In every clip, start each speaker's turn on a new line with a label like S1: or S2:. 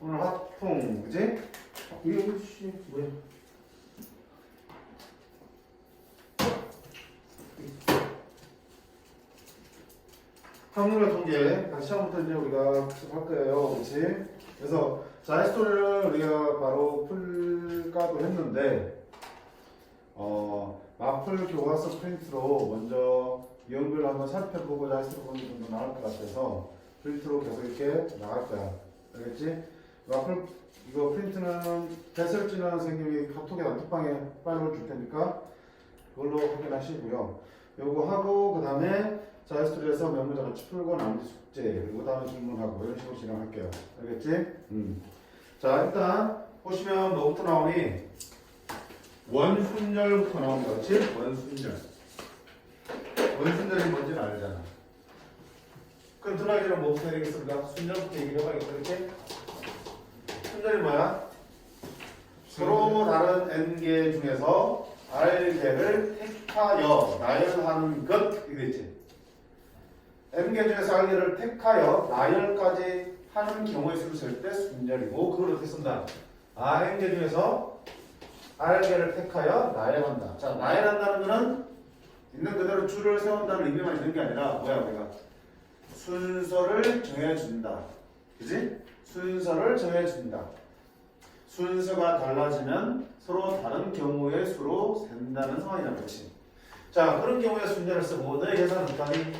S1: 오늘 화풍, 그지? 이거 씨 뭐야? 확률과 통계 다시 처음부터 이제 우리가 할 거예요, 그렇지? 그래서 자이스토리를 우리가 바로 풀까도 했는데, 마플 교과서 프린트로 먼저 이용별로 한번 살펴보고 자이스토리 보는 정도 나올 것 같아서 프린트로 계속 이렇게 나갈 거야, 알겠지? 마플 이거 프린트는 배설진하는 선생님이 카톡에 단톡방에 파일을 줄 테니까 그걸로 확인하시고요. 요거 하고 그 다음에 자이스토리에서 몇 문제 같이 풀고 나머지 숙제 그리고 다음에 질문하고 이런 식으로 진행할게요. 알겠지? 자 일단 보시면 뭐부터 나오니? 원순열부터 나옵니다. 그렇지? 원순열. 원순열이 뭔지는 알잖아. 그럼 들어가기는 뭐부터 해야 되겠습니까? 순열부터 얘기를 해봐야겠다. 그렇지? 순열이 뭐야? 서로 다른 n개 중에서 r개를 택하여 나열하는 것 이거 있지? n개 중에서 r개를 택하여 나열까지 하는 경우의 수를 쓸 때 순열이고 그걸 어떻게 쓴다? n개 중에서 r개를 택하여 나열한다. 자, 나열한다는 거는 있는 그대로 줄을 세운다는 의미만 있는 게 아니라 뭐야 우리가 순서를 정해준다. 그지? 순서를 정해준다. 순서가 달라지면 서로 다른 경우의 수로 센다는 상황이란 거지. 자, 그런 경우에 순열을 쓰고 너의 계산은 어떠니?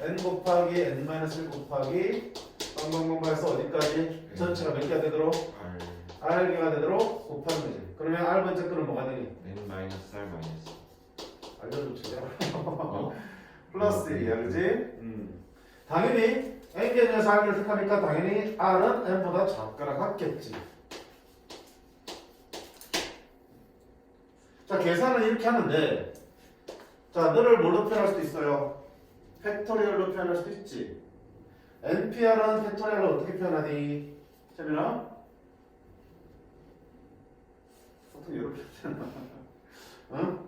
S1: n 곱하기 n-1 곱하기 빵빵빵빵해서 어디까지? 전체가 몇 개가 되도록? r개가 되도록 곱하는 거지. 그러면 r 번째 거는 뭐가 되니?
S2: n 마이너스 r 마이너스.
S1: 알려줘 주자. 플러스 1이야, 그지? 당연히 n개 중에서 r개를 택하니까 당연히 r은 n보다 작거나 같겠지. 자, 계산은 이렇게 하는데, 자, 너를 뭘로 표현할 수도 있어요? 팩토리얼로 표현할 수도 있지. npr은 팩토리얼로 어떻게 표현하니? 재민아? 보통 이렇게 표현하나? 응?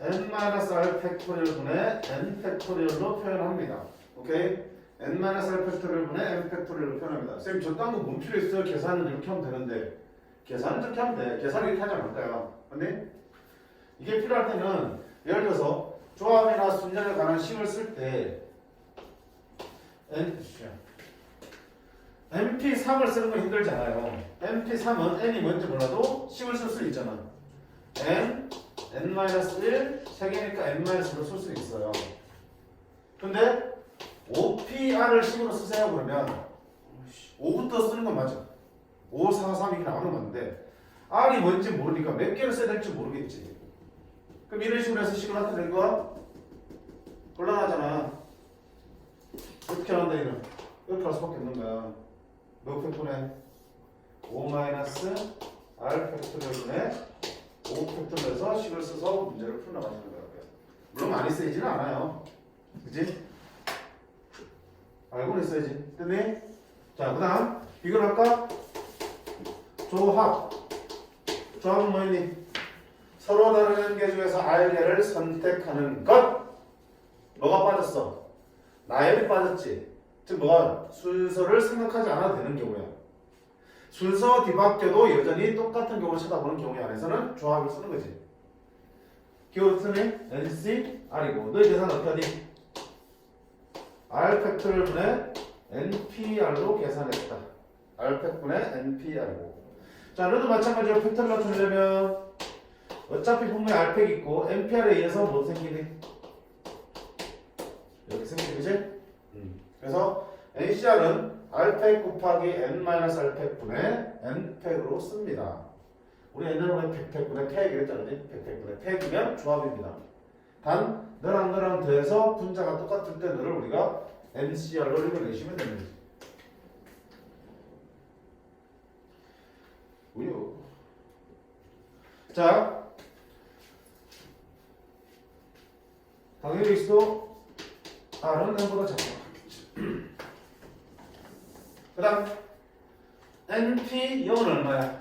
S1: n-r 팩토리얼분의 n 팩토리얼로 표현합니다. 오케이? n-r 팩토리얼분의 n 팩토리얼로 표현합니다. 쌤, 저딴 거 못 필요 있어요? 계산은 이렇게 하면 되는데. 계산은 이렇게 하면 돼. 계산을 이렇게 하지 않을까요? 근데 이게 필요할 때는 예를 들어서 조합이나 순열에 관한 식을 쓸 때 MP3을 쓰는 건 힘들잖아요. MP3은 n이 뭔지 몰라도 식을 쓸 수 있잖아. n, n-1, 3개니까 n-1로 쓸 수 있어요. 근데 OPR을 식으로 쓰세요 그러면 5부터 쓰는 건 맞아. 5, 4, 3 이렇게 나오는 건데 R이 뭔지 모르니까 몇 개를 써야 될지 모르겠지. 그럼 이런 식으로 해서 식을 나타낼 거야? 곤란하잖아. 어떻게 한다 이는? 이렇게 할 수밖에 없는 거야. 몇 팩토네? 5-R 팩토리얼분의 5 팩토리얼에서 식을 써서 문제를 풀어나가시는 거라고요. 물론 많이 쓰이지는 않아요. 그치? 알고는 있어야지. 됐니? 자, 그 다음 비교를 할까? 조합. 조합은 뭐였니? 서로 다른 개 중에서 r개를 선택하는 것. 뭐가 빠졌어? 나열이 빠졌지. 즉 뭐가 순서를 생각하지 않아도 되는 경우야. 순서 뒤바뀌어도 여전히 똑같은 경우를 쳐다보는 경우에 한해서는 조합을 쓰는 거지. 기호를 쓰니 nc r이고 너희 계산 어떻게 하니? r 팩토리얼분의 npr로 계산했다. r 팩분의 npr이고. 자, 너도 마찬가지로 팩터를 나타내려면 어차피 분명히 r팩 있고 npr에 의해서 뭐 생기니? 이렇게 생기지, 그치? 그래서 ncr은 r팩 곱하기 n-r팩 분의 n팩으로 씁니다. 우리 옛날에 팩 분의 팩 이랬잖아. 팩 분의 팩이면 조합입니다. 단 너랑 더해서 분자가 똑같을 때 너를 우리가 ncr로 읽어내시면 됩니다. 우유. 자, 당연히 있어. r은 n보다 작다. 그 다음 np 0은 얼마야?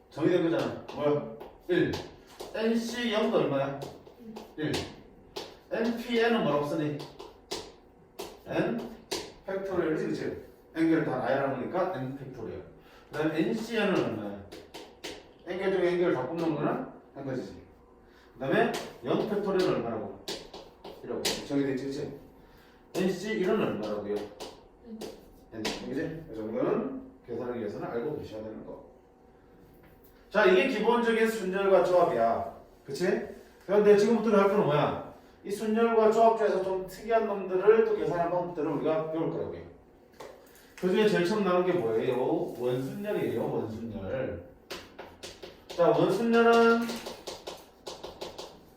S1: 정의된 거잖아. 뭐야? 1. nc 0도 얼마야? 1. npn은 뭐라고 쓰니? n 팩토리얼이지, 그치? n개를 다 나열하는 거니까 n 팩토리얼. 그 다음에 ncn은 얼마야? n개 중에 n개를 다 뽑는 거는 한 가지지. 그 다음에 0 팩토리얼은 얼마라고? 이라고 정의되지, 그치? nc1은 얼마라고요? n, 그치? 이 정도는 계산하기 위해서는 알고 계셔야 되는 거. 자, 이게 기본적인 순열과 조합이야. 그치? 그런데 지금부터 할 거는 뭐야? 이 순열과 조합 중에서 좀 특이한 놈들을 또 계산한 방법들을 우리가 배울 거라고요. 그 중에 제일 처음 나오는 게 뭐예요? 원순열이에요, 원순열. 자, 원순열은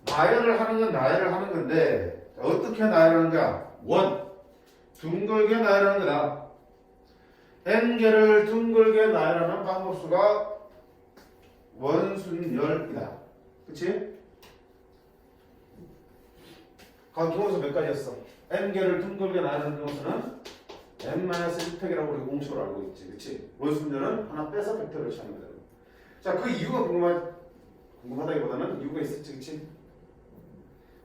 S1: 나열을 하는 건 나열을 하는 건데, 어떻게 나열하는 거야? 원. 둥글게 나열하는 거다. n개를 둥글게 나열하는 방법수가 원순열이다. 그치? 경우수 몇 가지였어? n개를 둥글게 나열하는 경우수는 n-1팩이라고 우리 공식으로 알고 있지. 그치? 원순열은 하나 빼서 팩터를 취하는 거다. 자, 그 이유가 궁금하다기보다는 이유가 있을지, 그치?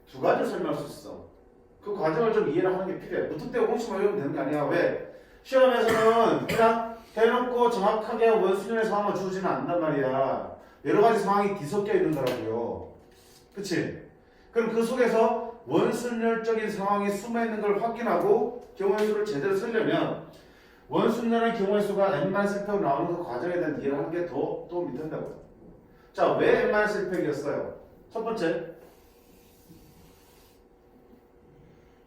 S1: 두 가지를 설명할 수 있어. 그 과정을 좀 이해를 하는 게 필요해. 무턱대고 공식만 외우면 되는 게 아니야. 왜? 시험에서는 그냥 대놓고 정확하게 원순열의 상황을 주지는 않는단 말이야. 여러 가지 상황이 뒤섞여 있는 거라고요. 그치? 그럼 그 속에서 원순열적인 상황이 숨어 있는 걸 확인하고 경우의 수를 제대로 쓰려면 원순열의 경우의 수가 n-1팩으로 나오는 그 과정에 대한 이해를 하는 게 더 도움이 된다고요. 자, 왜 n-1팩이었어요? 첫 번째,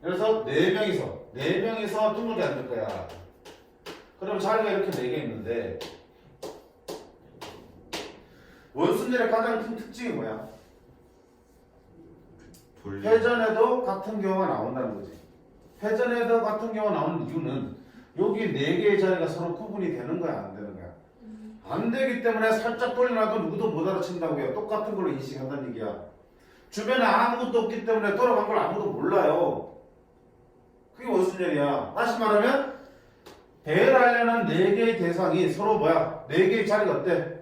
S1: 그래서 4명이서 둥글게 앉을 거야. 그럼 자리가 이렇게 4개 있는데 원순열의 가장 큰 특징이 뭐야? 회전에도 같은 경우가 나온다는 거지. 회전에도 같은 경우가 나오는 이유는 여기 4개의 자리가 서로 구분이 되는 거야, 안 되는 거야? 안 되기 때문에 살짝 돌려놔도 누구도 못 알아챈다고요. 똑같은 걸로 인식한다는 얘기야. 주변에 아무것도 없기 때문에 돌아간 걸 아무도 몰라요. 그게 원순열이야. 다시 말하면 배열하려는 4개의 대상이 서로 뭐야? 4개의 자리가 어때?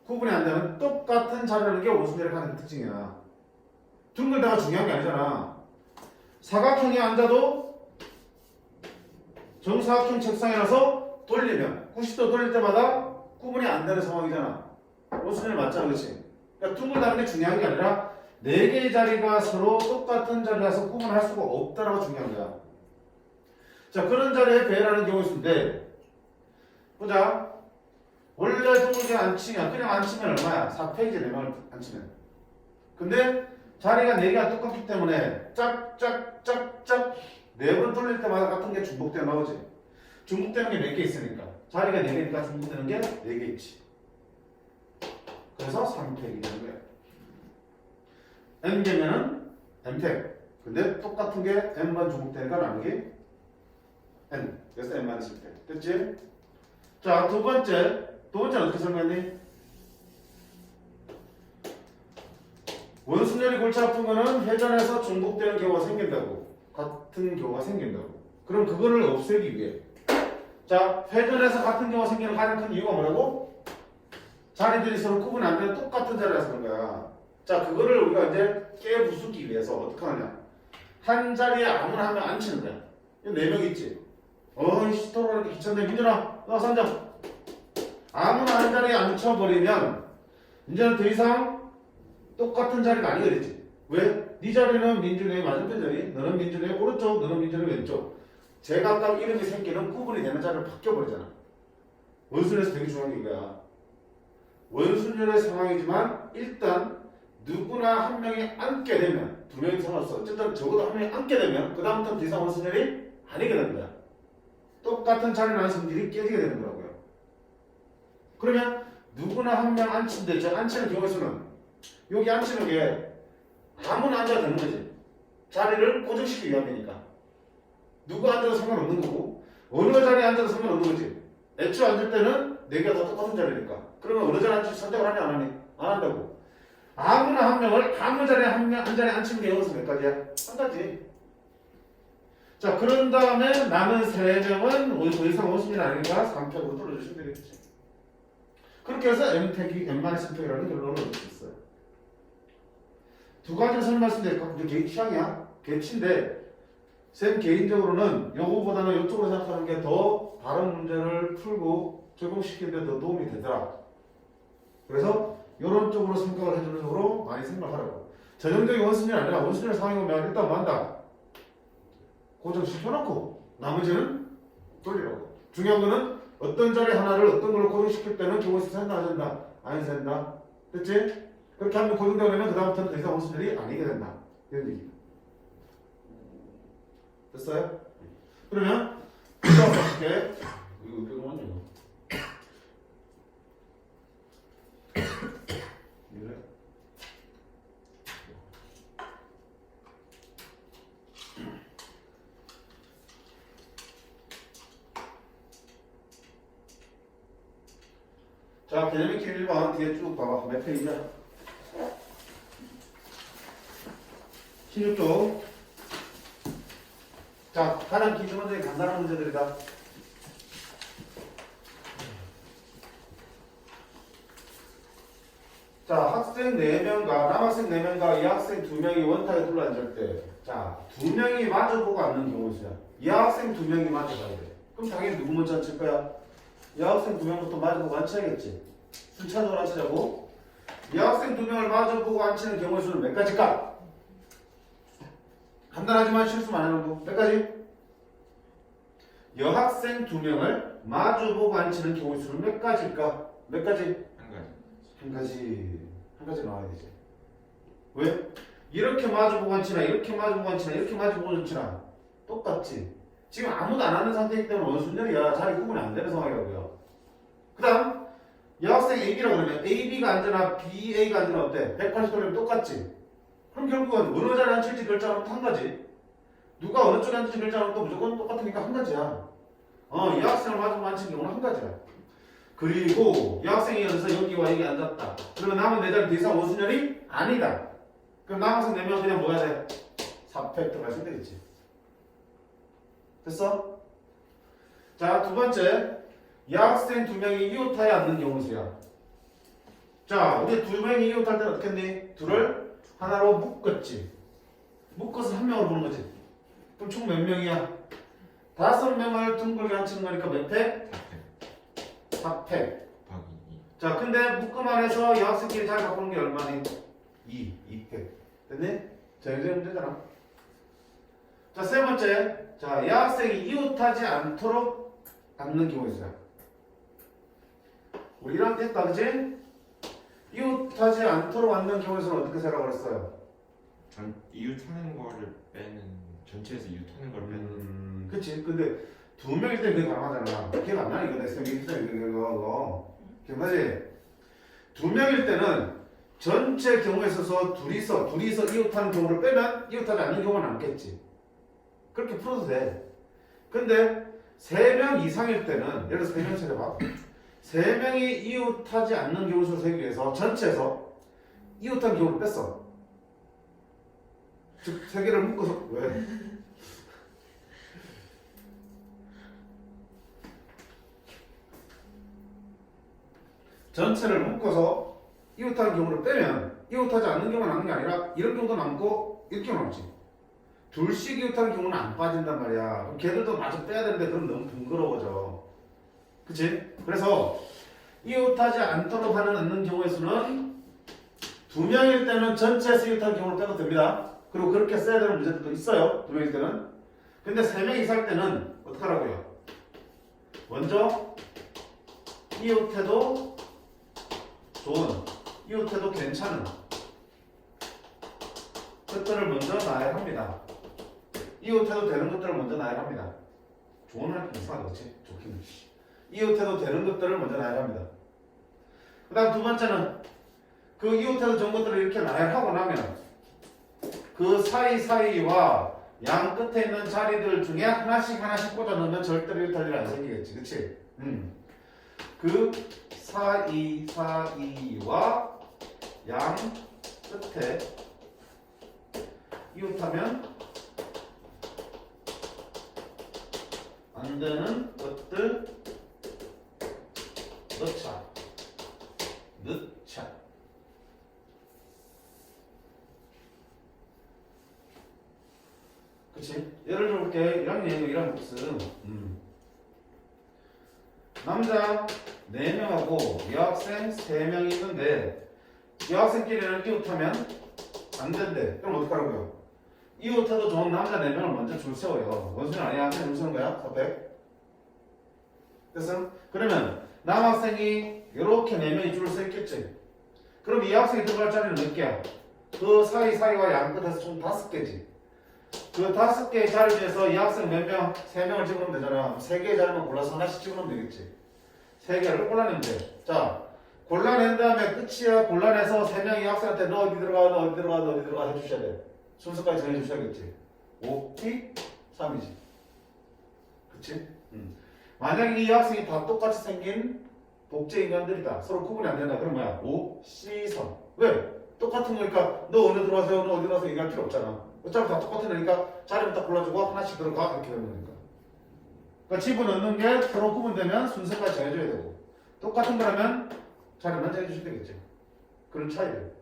S1: 구분이 안 되는 똑같은 자리라는 게 원순열의 가장 특징이야. 둥글다가 중요한 게 아니잖아. 사각형에 앉아도 정사각형 책상이라서 돌리면 90도 돌릴 때마다 구분이 안 되는 상황이잖아. 원순열 맞잖아, 그렇지? 그러니까 둥글다는 게 중요한 게 아니라 4개의 자리가 서로 똑같은 자리라서 구분할 수가 없다라고 중요한 거야. 자, 그런 자리에 배열하는 경우가 있는데, 보자. 원래 둥글게 앉히면, 그냥 앉히면 얼마야? 4페이지 내면 앉히면. 근데 자리가 4개가 똑같기 때문에 짝짝짝짝 4번 돌릴 때마다 같은 게 중복되어 나오지. 중복되는 게 몇 개 있으니까. 자리가 4개니까 중복되는 게 4개 있지. 그래서 3팩이 되는 거야. n개면은 n팩. 근데 똑같은 게 n번 중복되니까 나누기 n. 그래서 n-1팩. 됐지? 자, 두 번째는 어떻게 설명했니? 원순열이 골치 아픈 거는 회전에서 중복되는 경우가 생긴다고. 같은 경우가 생긴다고. 그럼 그거를 없애기 위해. 자, 회전에서 같은 경우가 생기는 가장 큰 이유가 뭐라고? 자리들이 서로 구분 안 되는 똑같은 자리라서 그런 거야. 자, 그거를 우리가 이제 깨부수기 위해서 어떻게 하느냐. 한 자리에 아무나 하면 앉히는 거야. 4명 있지? 어이씨, 돌아가니까 귀찮네. 민준아, 너 앉아. 아무나 한 자리에 앉혀버리면 이제는 더 이상 똑같은 자리가 아니겠지. 왜? 네 자리는 민준의 맞은편 자리, 너는 민준의 오른쪽, 너는 민준의 왼쪽. 제각각 이름이 생기는 구분이 되는 자리를 바뀌어버리잖아. 원순열에서 되게 중요한 게 이거야. 원순열의 상황이지만 일단 누구나 한 명이 앉게 되면, 2명이 상관없어. 어쨌든 적어도 한 명이 앉게 되면 그 다음부터 더 이상 원순열이 아니게 되는 거야. 똑같은 자리라는 성질이 깨지게 되는 거라고요. 그러면 누구나 한 명 앉힌데, 저 앉히는 경우의 수는 여기 앉히는 게 아무나 앉아도 되는 거지. 자리를 고정시키기 위함이니까. 누구 앉아도 상관없는 거고, 어느 자리에 앉아도 상관없는 거지. 애초에 앉을 때는 4개가 다 똑같은 자리니까. 그러면 어느 자리에 앉힐 선택을 하냐, 안 하니? 안 한다고. 아무나 한 명을 아무 자리에 한 자리에 앉히는 게 여기서 몇 가지야? 한 가지. 자, 그런 다음에 남은 3명은 더 이상 원순열이 아니니까 3팩으로 뚫어주시면 되겠지. 그렇게 해서 n팩이 n-팩이라는 결론을 얻을 수 있어요. 두 가지를 설명했는데 이게 취향이야? 개치인데 쌤 개인적으로는 요거보다는 이쪽으로 생각하는 게 더 다른 문제를 풀고 적용시키는 데 더 도움이 되더라. 그래서 이런 쪽으로 생각을 해주는 쪽으로 많이 생각을 하라고. 전형적인 원순위 아니라 원순위를 사용하면 일단 뭐 한다? 고정시켜놓고 나머지는 돌리라고. 중요한 거는 어떤 자리 하나를 어떤 걸로 고정시킬 때는 경우에서 센다 안 센다? 안 센다. 됐지? 그렇게 하면 고정되고 나면 그 다음부터는 더 이상 원순위이 아니게 된다. 이런 얘기. 됐어요? 그러면 이렇게 이거 뾰족하냐? 이래. 자, 개념 익히 1번 뒤에 쭉 봐봐. 몇 페이지야? 16쪽. 자, 가장 기준 문제 간단한 문제들이다. 자, 학생 4명과 남학생 4명과 여학생 2명이 원탁에 둘러앉을 때, 자, 2명이 마주보고 앉는 경우수야. 여학생 2명이 마주봐야 돼. 그럼 당연히 누구 먼저 앉힐 거야? 여학생 2명부터 마주보고 앉혀야겠지. 순차적으로 앉히자고. 여학생 2명을 마주보고 앉히는 경우의 수는 몇 가지일까? 간단하지만 실수 많이 하는 거. 몇 가지? 여학생 2명을 마주보고 앉히는 경우의 수는 몇 가지일까? 몇 가지? 한 가지 나와야 되지. 왜? 이렇게 마주보고 앉히나 이렇게 마주보고 앉히나 이렇게 마주보고 앉히나 똑같지. 지금 아무도 안 하는 상태이기 때문에 원순열이야. 자리 구분이 안 되는 상황이라고요. 그 다음 여학생 AB라고 그러면 AB가 앉으나 BA가 앉으나 어때? 180도 돌리면 똑같지. 그럼 결국은 어느 자리에 앉힐지 결정하면 한 가지. 누가 어느 쪽에 앉을지 결정하면 또 무조건 똑같으니까 한 가지야. 여학생을 마주보고 앉힌 경우는 한 가지야. 그리고 여학생이 여기서 여기와 여기 앉았다. 그러면 남은 네 자리 더 이상 원순열이 아니다. 그럼 남학생 4명 그냥 뭐 해야 돼? 4팩 들어갈 수 있겠지. 됐어? 자, 두 번째. 여학생 2명이 이웃하에 앉는 경우수야. 자, 우리 2명이 이웃할 때는 어떻게 했니? 둘을 하나로 묶었지. 묶어서 한 명으로 보는 거지. 그럼 총 몇 명이야? 5명을 둥글게 앉히는 거니까 몇 팩? 4팩. 자, 근데 묶음 안에서 여학생끼리 잘 바꾸는 게 얼마니? 2팩. 됐니? 자, 이제 문제잖아. 자, 세 번째. 자, 여학생이 이웃하지 않도록 앉는 경우 있어요. 우리 1학년 때 했다, 그치? 이웃하지 않도록 앉는 경우에서는 어떻게 생각을 했어요?
S2: 이웃하는 거를 빼는, 전체에서 이웃하는 걸 빼는.
S1: 그치. 근데 2명일 때 그게 가능하잖아. 기억 안 나? 이거 내 쌤이 이거. 기억나지? 2명일 때는 전체 경우에 있어서 둘이서 이웃하는 경우를 빼면 이웃하지 않는 경우는 남겠지. 그렇게 풀어도 돼. 근데 3명 이상일 때는, 예를 들어서 3명 찾아봐. 3명이 이웃하지 않는 경우 수를 세기 위해서 전체에서 이웃한 경우를 뺐어. 즉, 3개를 묶어서, 왜? 전체를 묶어서 이웃하는 경우를 빼면 이웃하지 않는 경우가 남는 게 아니라 이런 경우도 남고 이렇게 경우 남지. 둘씩 이웃하는 경우는 안 빠진단 말이야. 그럼 걔들도 마저 빼야 되는데 그럼 너무 번거로워져. 그치? 그래서 이웃하지 않도록 하는 않는 경우의 수는 2명일 때는 전체에서 이웃하는 경우를 빼도 됩니다. 그리고 그렇게 써야 되는 문제들도 있어요. 2명일 때는. 근데 3명 이상일 때는 어떻게 하라고요? 먼저 이웃해도 좋은, 이웃해도 괜찮은 것들을 먼저 나열합니다. 이웃해도 되는 것들을 먼저 나열합니다. 좋은 할 게 이상하다, 그렇지? 좋긴. 이웃해도 되는 것들을 먼저 나열합니다. 그 다음 두 번째는 그 이웃해도 좋은 것들을 이렇게 나열하고 나면 그 사이사이와 양 끝에 있는 자리들 중에 하나씩 꽂아 넣으면 절대로 이웃할 일이 안 생기겠지, 그치? 그 사이사이와 양 끝에 이웃하면 안 되는 것들 넣자. 그치? 그치? 예를 들어볼게. 1학년 1학년 복습. 남자 4명하고 여학생 3명이 있는데 여학생끼리는 이웃하면 안 된대. 그럼 어떡하라고요? 이웃해도 좋은 남자 4명을 먼저 줄 세워요. 원수는 아니한테 줄 세우는 거야? 400. 됐어? 그러면 남학생이 이렇게 4명이 줄을 서 있겠지. 그럼 이 학생이 들어갈 자리는 몇 개야? 그 사이사이와 양끝에서 총 5개지. 그 5개의 자리 중에서 이 학생 몇 명? 3명을 집어넣으면 되잖아. 3개의 자리만 골라서 하나씩 집어넣으면 되겠지. 3개를 골라내면 돼. 자, 골라낸 다음에 끝이야. 골라내서 3명이 학생한테 너 어디 들어가, 너 어디 들어가, 너 어디 들어가 해주셔야 돼. 순서까지 정해주셔야겠지. 5T 3이지. 그치? 만약에 이 학생이 다 똑같이 생긴 복제 인간들이다. 서로 구분이 안 된다. 그럼 뭐야? 5, C선. 왜? 똑같은 거니까 너 어디 들어가세요? 너 어디 들어가서 얘기할 필요 없잖아. 어차피 다 똑같은 거니까 자리를 딱 골라주고 하나씩 들어가. 그렇게 되는 거니까. 그러니까 집어넣는 게 서로 구분되면 순서까지 정해줘야 되고 똑같은 거라면 자리만 정해주시면 되겠죠. 그런 차이를.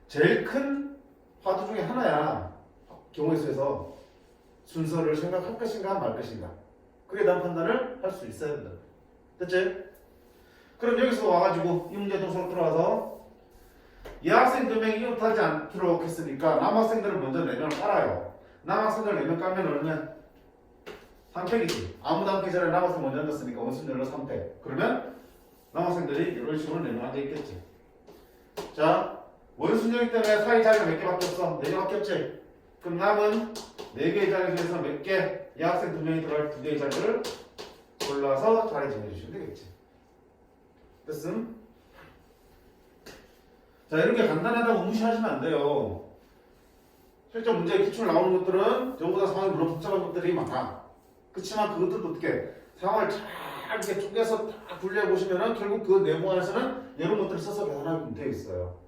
S1: 제일 큰 화두 중에 하나야. 경우의 수에서 순서를 생각할 것인가 말 것인가. 그게 대한 판단을 할 수 있어야 된다. 됐지? 그럼 여기서 와가지고 이 문제 동서로 들어와서 여학생 2명이 이웃하지 않도록 했으니까 남학생들을 먼저 4명을 깔아요. 남학생들 4명 깔면 얼마냐? 3팩이지. 아무도 안 깨잖아. 남학생 먼저 앉았으니까 원순열로 3팩. 그러면 남학생들이 이런 식으로 4명 앉아있겠지. 자, 원순열이기 때문에 사이 자리가 몇 개밖에 없어? 4개밖에 없지. 그럼 남은 4개의 자리 중에서 몇 개? 여학생 2명이 들어갈 2개의 자리를 골라서 자리 정해주시면 되겠지. 됐음? 자, 이렇게 간단하다고 무시하시면 안 돼요. 실제 문제에 기출 나오는 것들은 저보다 상황이 물론 복잡한 것들이 많아. 그렇지만 그것들도 어떻게 상황을 잘 이렇게 쪼개서 딱 분리해보시면은 결국 그 내용 안에서는 이런 것들을 써서 계산하게 되어 있어요.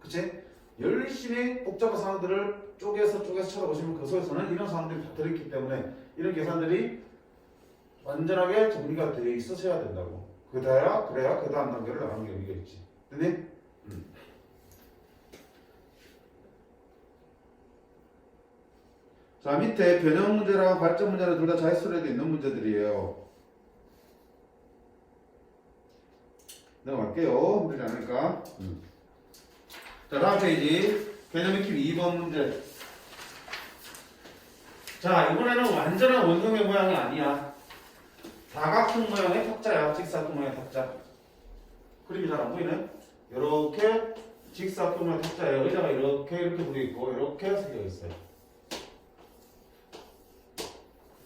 S1: 그치? 열심히 복잡한 상황들을 쪼개서 쳐다보시면 그 속에서는 이런 상황들이 다 들어있기 때문에 이런 계산들이 완전하게 정리가 되어 있어야 된다고. 그래야 그 다음 단계를 나가는 게 의미가 있지. 됐니? 자, 밑에 변형 문제랑 발전 문제는 둘 다 자릿수로 되어 있는 문제들이에요. 넘어갈게요. 힘들지 않으니까. 자, 다음 페이지. 개념 익히기 2번 문제. 자, 이번에는 완전한 원형의 모양이 아니야. 사각형 모양의 탁자야. 직사각형 모양의 탁자. 그림이 잘 안 보이네? 이렇게 직사각형 모양의 탁자예요. 의자가 이렇게 붙어 있고 이렇게 생겨 있어요.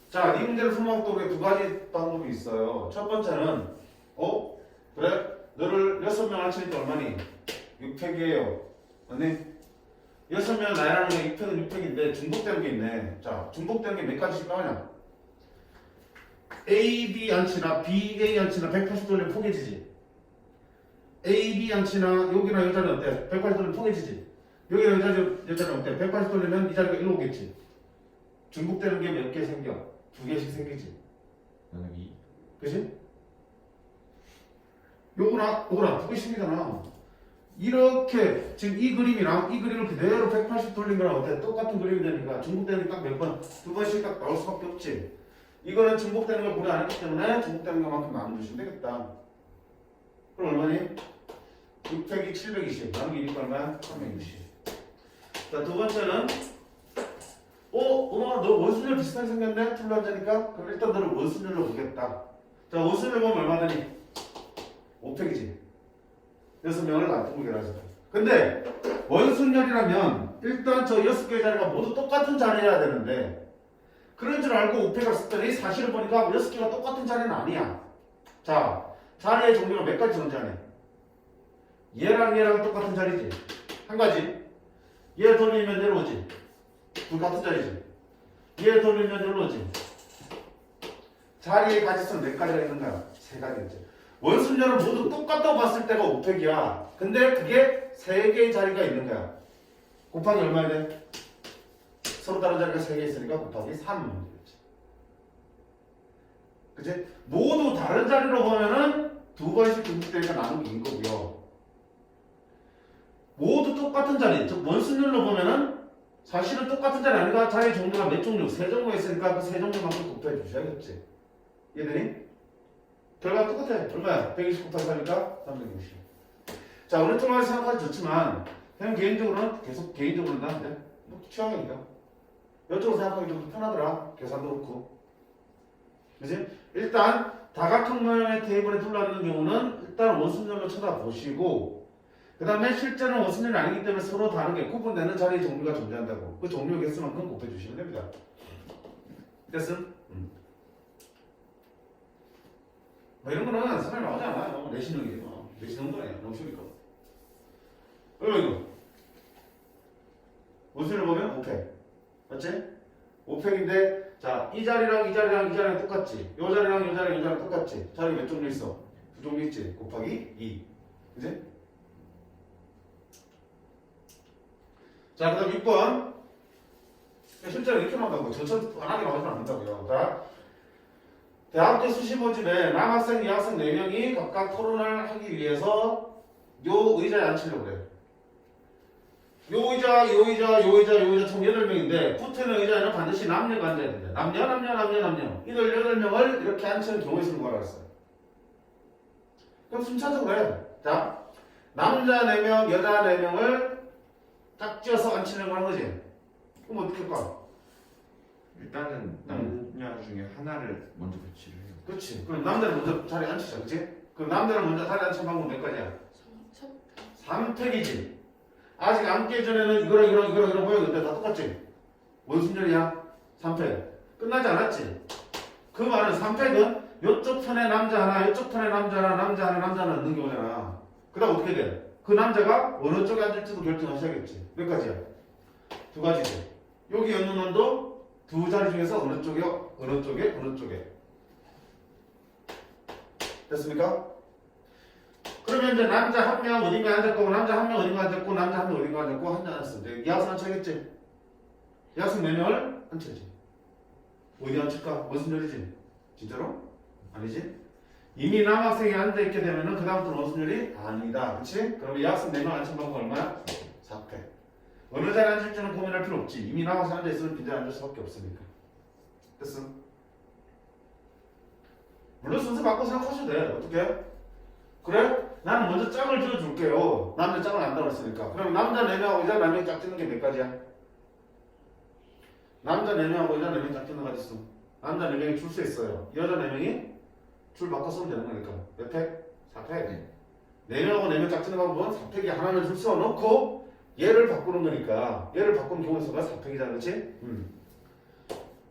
S1: 자, 이 문제를 풀어먹도 우리가 2가지 방법이 있어요. 첫 번째는 그래? 너를 6명 앉히니까 얼마니? 6팩이에요. 맞니? 6명 나열하는 게 6팩은 6팩인데 중복되는 게 있네. 자, 중복되는 게 몇 가지씩 나오냐? A, B 앉히나 B, A 앉히나 180 돌리면 포개지지. A, B 앉히나 여기나 이 자리는 어때? 180 돌리면 포개지지. 여기나 이 자리는 어때? 180 돌리면 이 자리가 일로 오겠지. 중복되는 게 몇 개 생겨? 2개씩 생기지.
S2: 나누기.
S1: 그치? 요거랑 2개씩이잖아. 이렇게 지금 이 그림이랑 이 그림을 그대로 180 돌린 거랑 어때? 똑같은 그림이 되니까 중복되는 게 딱 몇 번? 2번씩 딱 나올 수밖에 없지. 이거는 중복되는 걸 고려 안 했기 때문에 중복되는 것만큼 나눠주시면 되겠다. 그럼 얼마니? 6팩이 720. 나누기 2니까 얼마야? 320. 자, 두 번째는 너 원순열 비슷하게 생겼네? 풀로 앉으니까? 그럼 일단 너를 원순열로 보겠다. 자, 원순열 보면 얼마 되니? 5팩이지. 6명을 납품을 하잖아. 근데 원순열이라면 일단 저 6개의 자리가 모두 똑같은 자리여야 되는데 그런 줄 알고 5팩을 썼더니 사실을 보니까 6개가 똑같은 자리는 아니야. 자, 자리의 종류가 몇 가지 존재하네. 얘랑 똑같은 자리지. 한 가지. 얘 돌리면 얘로 오지. 둘 같은 자리지. 얘 돌리면 얘로 오지. 자리의 가지수는 몇 가지가 있는가? 3가지겠지. 원순열은 모두 똑같다고 봤을 때가 5팩이야. 근데 그게 3개의 자리가 있는 거야. 곱하기 얼마야 돼? 서로 다른 자리가 3개 있으니까 곱하기 3. 그치? 모두 다른 자리로 보면은 2번씩 중복되니까 나누기 2인 거고요. 모두 똑같은 자리, 즉 원순열로 보면은 사실은 똑같은 자리 아니가 자리 종류가 몇 종류? 세 종류가 있으니까 그 세 종류만큼 곱해 주셔야겠지. 이해되니? 결과 똑같아. 얼마야? 120 곱하기 4니까 360. 자, 오늘 쪽만 생각하기 좋지만 그냥 개인적으로는 계속 개인적으로는 나한테 뭐 취향이니까 이쪽으로 생각하기 좀 편하더라. 계산도 그렇고. 그지? 일단 다각형 모양의 테이블에 둘러있는 경우는 일단 원순열로 쳐다보시고 그 다음에 실제는 원순열이 아니기 때문에 서로 다르게 구분되는 자리의 종류가 존재한다고 그 종류 개수만큼 곱해주시면 됩니다. 됐음? 뭐 이런 거는 선에 나오지 않아요. 내신형이에요. 내신형 거예요. 너무 쉬우니까. 이거 원순열 보면 5팩 맞지? 5팩인데 자, 이 자리랑 이 자리랑 이 자리랑 똑같지? 요 자리랑 요 자리랑 요 자리랑 똑같지? 자리 몇 종류 있어? 두 종류 있지? 곱하기 2 그지? 자, 그 다음 6번 실제로 이렇게 나온다고 저처럼 편하게 나오지는 않는다고요. 자, 대학교 수시 모집에 남학생, 여학생 4명이 각각 토론을 하기 위해서 요 의자에 앉히려고 그래. 요 의자, 요 의자, 요 의자, 요 의자 총 8명인데 붙는 의자에는 반드시 남녀가 앉아야 된다. 남녀. 이들 8명을 이렇게 앉히는 경우에 쓰는 거라 했어요. 그럼 순차적으로 해. 자, 남자 4명, 여자 4명을 딱 쥐어서 앉히려고 하는 거지. 그럼 어떻게 할까?
S2: 일단은 남녀 중에 하나를 먼저 배치를 해요.
S1: 그렇지. 그럼 남자를 먼저 자리에 앉히자. 그치? 그럼 남자를 먼저 자리에 앉힌 방법 몇 가지야? 3팩이지. 아직 앉기 전에는 이거랑 보였는데 다 똑같지? 원순열이야? 3팩. 끝나지 않았지? 그 말은 3팩은 이쪽 편에 남자 하나, 이쪽 편에 남자 하나, 남자 하나, 남자 하나 넣는 경우잖아. 그 다음 어떻게 돼? 그 남자가 어느 쪽에 앉을지도 결정하셔야겠지. 몇 가지야? 2가지지. 여기 있는 놈도 두 자리 중에서 어느 쪽에. 됐습니까? 그러면 이제 남자 1명 어딘가 앉았고 남자 1명 어딘가 앉았고 남자 1명 어딘가 앉았고 한 장 앉았어. 이제 이 학생 앉혀야겠지? 이 학생 4명을 앉혀야지. 어디 앉힐까? 무슨 열이지? 진짜로? 아니지? 이미 남학생이 앉아있게 되면은 그 다음부터는 원순열이 아니다. 그치? 그러면 이 학생 4명 앉힌 방법 얼마야? 4팩. 어느 자리에 앉을지는 고민할 필요 없지. 이미 남학생 앉아있으면 빈자리에 앉을 수밖에 없으니까. 됐어? 물론 순서 바꿔 생각하셔도 돼. 어떻게? 그래? 나는 먼저 짝을 지어줄게요. 남자 짝을 안다고 했으니까. 그럼 남자 4명하고 여자 4명이 짝 짓는 게 몇 가지야? 남자 4명하고 여자 4명이 짝 짓는 가지 있어. 남자 4명이 줄 수 있어요. 여자 4명이 줄 바꿔 쓰면 되는 거니까. 몇 팩? 4팩. 4명하고 4명 짝 짓는 방법은 4팩이 하나를 줄 세워놓고 얘를 바꾸는 거니까. 얘를 바꾸는 경우 수가 4팩이잖아. 그렇지?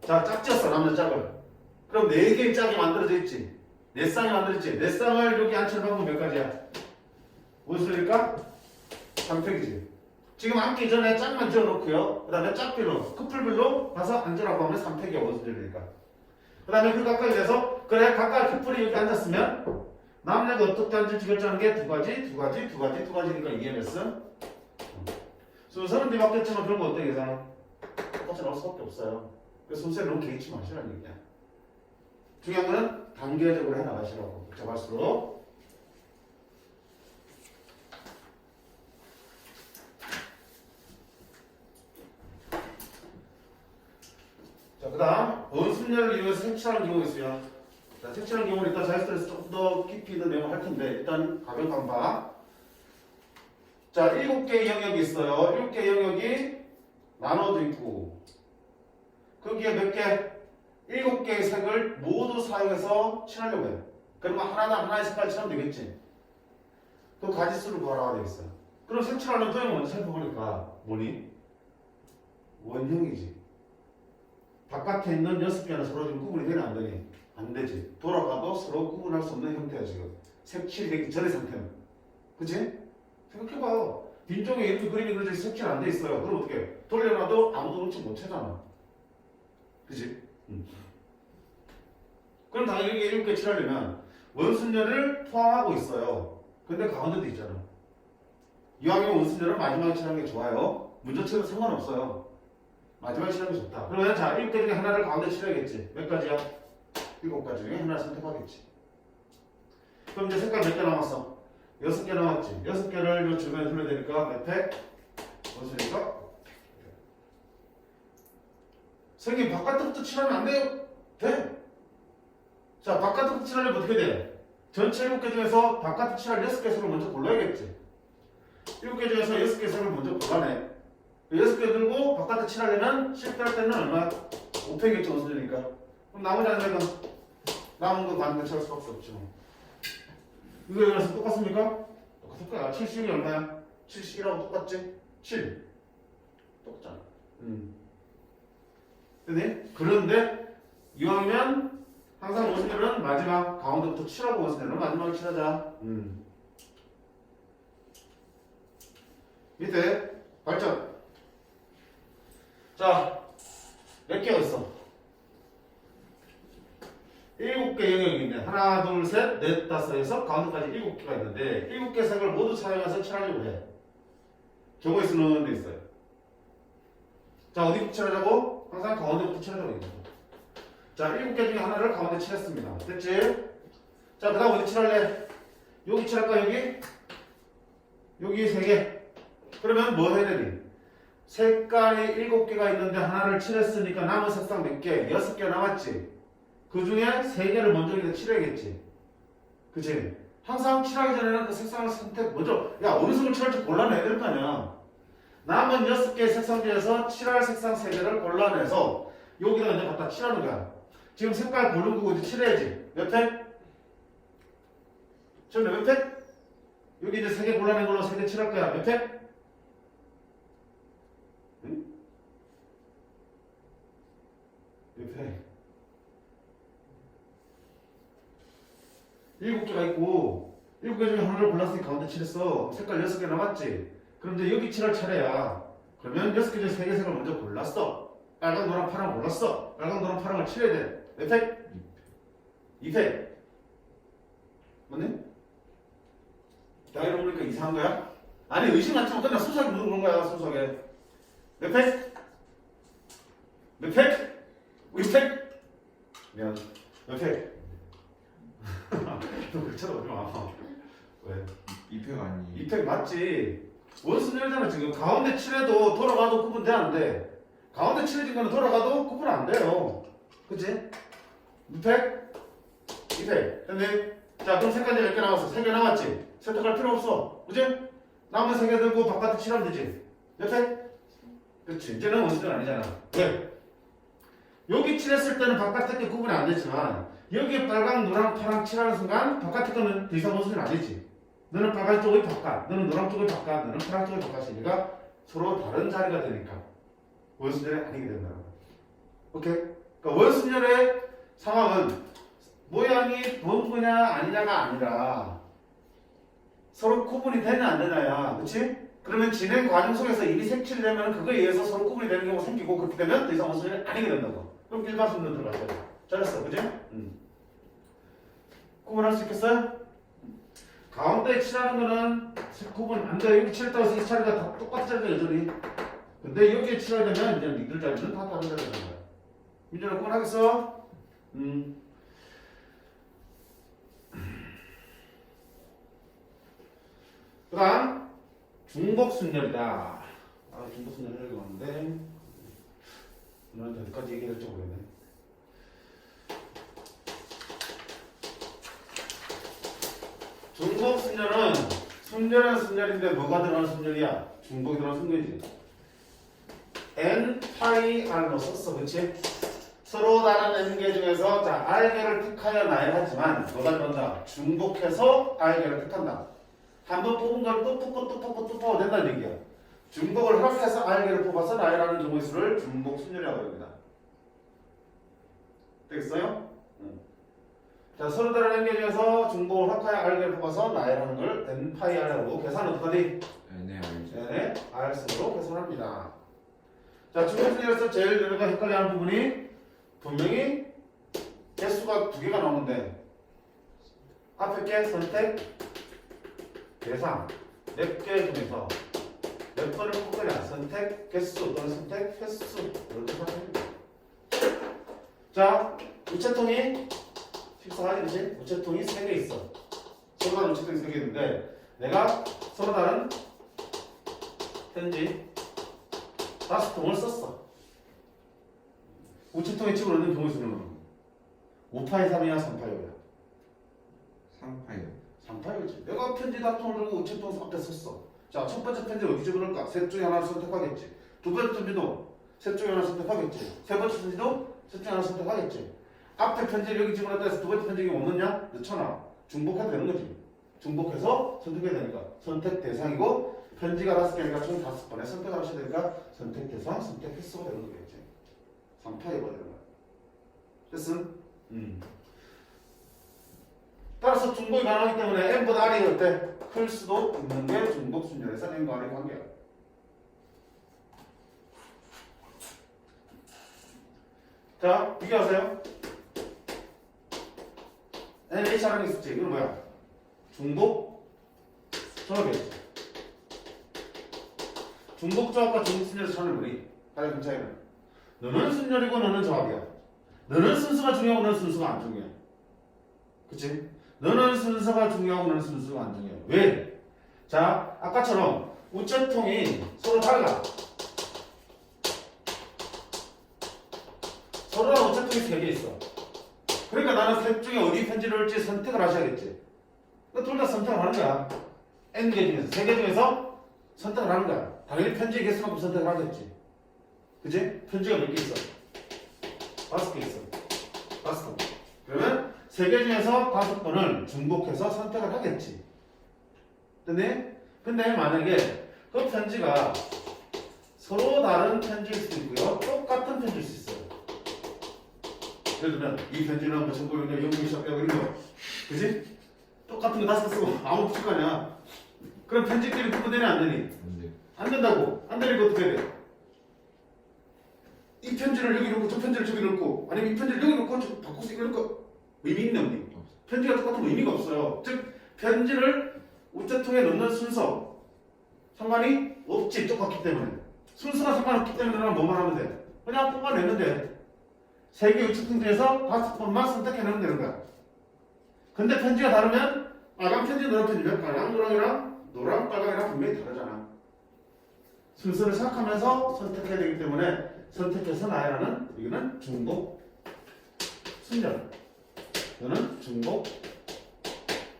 S1: 자, 짝 지었어. 남자 짝을. 그럼 4개의 짝이 만들어져 있지. 4쌍이 만들었지. 4쌍을 여기 앉히는 방법 몇 가지야? 무엇일까? 3팩이지. 지금 앉기 전에 짝만 지어놓고요. 그 다음에 짝별로, 커플별로 가서 앉으라고 하면 3팩이야. 무슨 소리일까? 그 다음에 그 가까이 돼서 그래 각각 커플이 여기 앉았으면 남자가 어떻게 앉을지 결정하는 게 2가지니까 이해했어? 순서는 뒤바뀌었지만 그런 거 어때 계산은? 똑같이 나올 수밖에 없어요. 그래서 순서에 너무 개의치 마시라는 얘기야. 중요한 거는 단계적으로 해나가시라고. 복잡할수록. 자, 그 다음 원순열을 이용해서 색칠하는 경우가 있어요. 자, 색칠하는 경우는 일단 자연스트레스 조금 더 깊이 있는 내용을 할 텐데 일단 가볍게 봐. 자, 7개의 영역이 있어요. 7개의 영역이 나눠져 있고 거기에 몇 개? 7개의 색을 모두 사용해서 칠하려고 해요. 그러면 하나의 색깔 칠하면 되겠지. 그 가지수를 구하라고 되어 있어요. 그럼 색칠하는 도형을 먼저 살펴보니까 뭐니? 원형이지. 바깥에 있는 6개는 서로 지금 구분이 되나 안 되니? 안 되지. 돌아가도 서로 구분할 수 없는 형태야 지금. 색칠이 되기 전의 상태는. 그치? 생각해봐요. 빈쪽에 이렇게 그림이 그려져 있어 색칠 안 돼 있어요. 그럼 어떻게? 돌려놔도 아무도 눈치 못 채잖아. 그치? 그럼 당연히 이렇게 칠하려면 원순열을 포함하고 있어요. 근데 가운데도 있잖아. 이왕이면 원순열을 마지막에 칠하는 게 좋아요. 문제처럼 상관없어요. 마지막에 칠하는 게 좋다. 그러면 자, 7개 중에 하나를 가운데 칠해야겠지. 몇 가지야? 7가지 중에 하나를 선택하겠지. 그럼 이제 색깔 몇 개 남았어? 6개 남았지. 6개를 요 주변에 둘러야 되니까 몇 팩? 원순열이가? 선생님 바깥부터 칠하면 안 돼요? 돼. 자, 바깥부터 칠하려면 어떻게 돼? 전체 7개 중에서 바깥에 칠할 6개 색을 먼저 골라야겠지. 7개 중에서 6개 색을 먼저 골라내. 6개 들고 바깥에 칠하려면 실패할 때는 얼마? 5팩이겠죠, 원수니까. 그럼 나머지 안 되면 남은 거 가는데 칠할 수밖에 없지 뭐. 이거 여기서 똑같습니까? 똑같을 거야. 70이 얼마야? 71하고 똑같지? 7. 똑같잖아. 그런데 이왕이면 항상 원수들은 마지막 가운데부터 칠하고 원수들은 마지막에 칠하자. 밑에 발전. 자, 몇 개가 있어? 7개 영역이 있네. 하나, 둘, 셋, 넷, 다섯에서 가운데까지 7개가 있는데 7개 색을 모두 사용해서 칠하려고 해. 경우에 쓰는 데 있어요. 자, 어디부터 칠하자고? 항상 가운데부터 칠하자고 얘기해. 자, 7개 중에 하나를 가운데 칠했습니다. 됐지? 자, 그 다음 어디 칠할래? 여기 칠할까, 여기? 여기 3개. 그러면 뭐 해야 되니? 색깔이 7개가 있는데 하나를 칠했으니까 남은 색상 몇 개? 6개 남았지? 그 중에 3개를 먼저 여기다 칠해야겠지? 그치? 항상 칠하기 전에는 그 색상을 먼저, 야, 어느 색을 칠할지 골라내야 될 거 아니야? 남은 6개의 색상 중에서 칠할 색상 3개를 골라내서 여기다 이제 갖다 칠하는 거야. 지금 색깔 고른 거고 이제 칠해야지. 몇 팩? 지금 몇 팩? 여기 이제 3개 골라낸 걸로 3개 칠할 거야. 몇 팩? 응? 몇 팩? 7개가 있고 7개 중에 하나를 골랐으니 가운데 칠했어. 색깔 6개 남았지? 그런데 여기 칠할 차례야. 그러면 6개 중에 3개 색을 먼저 골랐어. 빨강, 노랑, 파랑 골랐어. 빨강, 노랑, 파랑을 칠해야 돼. 몇 팩? 2팩. 맞네? 나 이러고 보니까 이상한 거야? 아니, 의심 많지만 그냥 순수하게 물어보는 거야, 순수하게. 몇 팩? 몇 팩? 2팩? 미안. 몇 팩? 너 그렇게 쳐다보지 마. 왜?
S2: 2팩 아니.
S1: 2팩 맞지? 원순열잖아 지금. 가운데 칠해도 돌아가도 구분돼 안 돼? 가운데 칠해진 거는 돌아가도 구분 안 돼요. 그치? 2팩? 2팩. 됐네? 자, 그럼 색깔이 몇 개 남았어? 3개 남았지? 선택할 필요 없어. 그치? 남은 3개 들고 바깥에 칠하면 되지. 몇 팩? 그치? 이제는 원순열 아니잖아. 왜? 여기 칠했을 때는 바깥에 게 구분이 안 되지만 여기에 빨강, 노랑, 파랑 칠하는 순간 바깥에 거는 더 이상 원순열 아니지. 너는 빨간 쪽의 바깥, 너는 노랑 쪽의 바깥, 너는 파랑 쪽의 바깥이니까 서로 다른 자리가 되니까 원순열이 아니게 된다는 거야. 오케이? 그러니까 원순열의 상황은 모양이 번거냐 아니냐가 아니라 서로 구분이 되냐 안 되냐야. 그치? 그러면 진행 과정 속에서 이미 색칠이 되면 그거에 의해서 서로 구분이 되는 경우가 생기고 그렇게 되면 더 이상 원순열이 아니게 된다고. 그럼 일반 순으로 들어갈 거야. 잘했어. 그치? 구분할 수 있겠어요? 가운데 칠하는 거는 구분 안 돼. 여기 칠했다고 해서 이 자리가 다 똑같잖아 여전히. 근데 여기에 칠하려면 이제 니들 자리는 다 다른 자리가 되는 거야. 민준아 구분하겠어? 그 다음 중복순열이다. 아, 중복순열 하려고 하는데 오늘은 어디까지 얘기해야 될지 모르겠네. 중복순열은 순열은 순열인데 뭐가 들어가는 순열이야? 중복이 들어가는 순열이지. n 파이 r로 썼어, 그렇지? 서로 다른 n개 중에서 자 r개를 택하여 나열하지만 뭐가 들어간다? 중복해서 r개를 택한다. 한번 뽑은 걸 또 뽑고 또 뽑고 또 뽑아도 된다는 얘기야. 중복을 허락해서 r개를 뽑아서 나열하는 경우의 수를 중복순열이라고 합니다. 되겠어요? 자, 서로 다른 n개 중에서 중복을 허락하여 r개를 뽑아서 나열하는 걸 n 파이 r이라고 계산은 어떡하니?
S2: 네, 알죠.
S1: 네, r승으로 계산합니다. 자, 중복순열에서 제일 우리가 헷갈려하는 부분이 분명히 개수가 2개가 나오는데 앞에 게 선택, 대상 몇 개 중에서 몇 번을 뽑으냐 선택, 개수 또는 선택, 횟수 이렇게 하십니다. 자, 우체통이 식상하지 그치? 우체통이 3개 있어. 서로 다른 우체통이 3개 있는데 내가 서로 다른 편지 5통을 썼어. 우체통에 집어넣는 경우의 수는 5파이 3이야 3파이 5야?
S2: 3파이요.
S1: 3파이지. 내가 편지 다통을 들고 우체통 앞에 섰어. 자, 첫 번째 편지 어디 집어넣을까? 셋 중에 하나를 선택하겠지. 두 번째 편지도 셋 중에 하나를 선택하겠지. 세 번째 편지도 셋 중에 하나를 선택하겠지. 앞에 편지를 여기 집어넣었다 해서 두 번째 편지에 못 넣냐? 넣잖아. 중복해도 되는 거지. 중복해서 선택해야 되니까 선택 대상이고 편지가 5개니까 총 5번에 선택을 하셔야 되니까 선택 대상, 선택 횟수가 되는 거겠지. 3파이가 되는 거야. 됐음? 따라서 중복이 가능하기 때문에 n보다 r이 어때? 클 수도 있는 게 중복 순열에서 n과 r의 관계야. 자, 비교하세요. NH라는 게 있었지. 이건 뭐야? 중복 조합이었지. 중복 조합과 중복 순열에서 찾는 거니 가장 큰 차이는 너는 순열이고 너는 조합이야. 너는 순서가 중요하고 너는 순서가 안 중요해. 그치? 너는 순서가 중요하고 너는 순서가 안 중요해. 왜? 자, 아까처럼 우체통이 서로 달라. 서로랑 우체통이 3개 있어. 그러니까 나는 셋 중에 어디 편지를 넣을지 선택을 하셔야겠지. 둘 다 선택을 하는 거야. N개 중에서, 3개 중에서 선택을 하는 거야. 당연히 편지의 개수만큼 선택을 하겠지. 그치? 편지가 몇 개 있어? 5개 있어. 5개. 그러면 3개 중에서 5번을 중복해서 선택을 하겠지. 근데 만약에 그 편지가 서로 다른 편지일 수도 있고요. 똑같은 편지일 수 있어요. 예를 들면 이 편지는 뭐 전국용량 영국이 시작되고 이런 거. 그지? 똑같은 거 5개 쓰고 아무 붙일 거 아니야. 그럼 편지끼리 구분되냐 안 되니? 안 된다고. 안 되니까 어떻게 해야 돼? 이 편지를 여기 넣고 저 편지를 저기 넣고 아니면 이 편지를 여기 넣고 저 바꿔서 이거 넣고 의미 있네 없니? 편지가 똑같으면 의미가 없어요. 즉 편지를 우체통에 넣는 순서 상관이 없지. 똑같기 때문에 순서가 상관없기 때문에 난 뭐만 하면 돼? 그냥 뽑아내면 돼. 3개 우체통 중에서 5번만 선택해내면 되는 거야. 근데 편지가 다르면 빨간 편지 노란 편지면 빨강 노랑이랑 노랑 빨강이랑 분명히 다르잖아. 순서를 생각하면서 선택해야 되기 때문에 선택해서 나열하는 이거는 중복 순열, 이거는 중복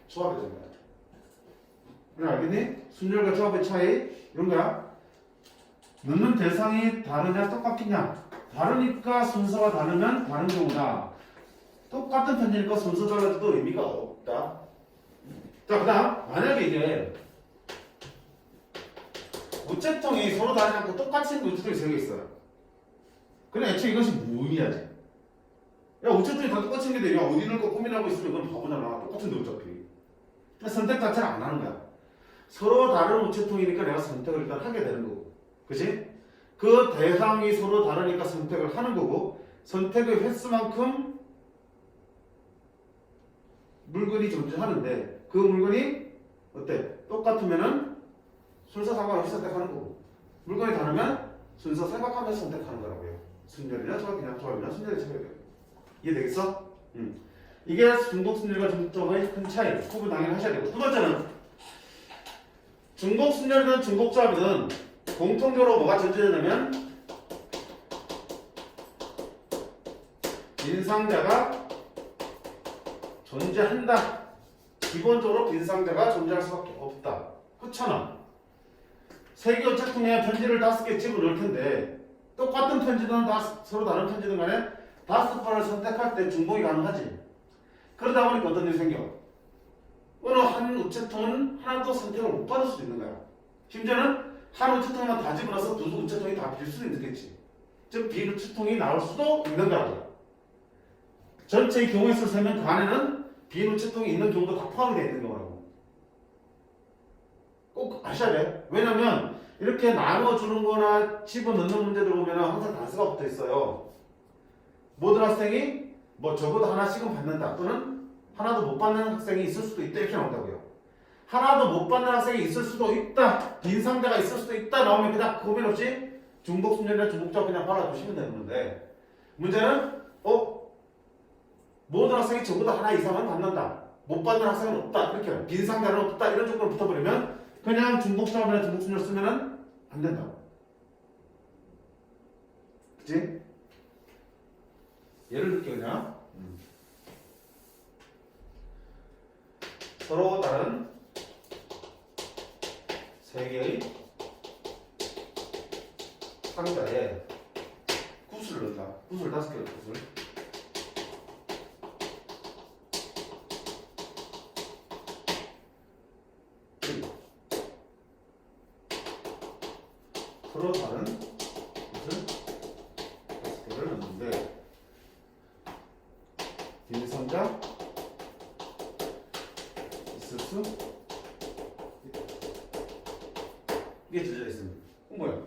S1: 조합이 되는 거야. 그래 알겠니? 순열과 조합의 차이 이런 거야. 넣는 대상이 다르냐 똑같겠냐? 다르니까 순서가 다르면 다른 경우다. 똑같은 편지니까 순서 달라져도 의미가 없다. 자, 그 다음 만약에 이게 우체통이 서로 다르지 않고 똑같이 생긴 우체통이 3개 있어요. 그래 애초에 이것이 무의미하지. 야 우체통이 다 똑같이 생긴데 야 어디 넣을 거 고민하고 있으면 그건 바보잖아. 똑같은데 어차피. 선택 자체를 안 하는 거야. 서로 다른 우체통이니까 내가 선택을 일단 하게 되는 거고. 그치? 그 대상이 서로 다르니까 선택을 하는 거고 선택의 횟수만큼 물건이 존재하는데 그 물건이 어때? 똑같으면은 순서 상관없이 선택하는 거고 물건이 다르면 순서 생각하면서 선택하는 거라고요. 순열이나 조합이나 조합이나 순열이 차이가 돼요. 이해되겠어? 이게 중복 순열과 중복조합의 큰 차이. 구분 당연히 하셔야 되고 두 번째는 중복 순열이든 중복 조합이든 공통적으로 뭐가 존재되냐면 빈상자가 존재한다. 기본적으로 빈상자가 존재할 수밖에 없다. 그렇잖아. 3개 우체통에 편지를 5개 집어넣을 텐데 똑같은 편지든 서로 다른 편지든 간에 5번을 선택할 때 중복이 가능하지. 그러다 보니까 어떤 일이 생겨? 어느 한 우체통은 하나도 선택을 못 받을 수도 있는 거야. 심지어는 한 우체통만 다 집어넣어서 두 우체통이 다 빌 수도 있겠지. 즉 빈우체통이 나올 수도 있는 거라고요. 전체의 경우의 수를 세면 그 안에는 빈우체통이 있는 경우도 다 포함이 되어 있는 거라고. 꼭 아셔야 돼. 왜냐면 이렇게 나눠주는 거나 집어넣는 문제들 보면 항상 단수가 붙어 있어요. 모든 학생이 뭐 적어도 하나씩은 받는다 또는 하나도 못 받는 학생이 있을 수도 있다 이렇게 나온다고요. 하나도 못 받는 학생이 있을 수도 있다, 빈 상자가 있을 수도 있다 나오면 그냥 고민 없이 중복순열이나 중복조합 그냥 받아주시면 되는데 문제는 모든 학생이 적어도 하나 이상은 받는다, 못 받는 학생은 없다 이렇게 빈 상자는 없다 이런 조건을 붙어버리면 그냥 중복조합이나 중복순열 쓰면은 안 된다고. 그치? 예를 들게 그냥 서로 다른 세 개의 상자에 구슬을 넣자. 구슬 5개의 구슬. 서로 다른 구슬 5개를 넣는데 빈 상자 있을 수 있다. 이게 주제가 있습니다. 뭐야?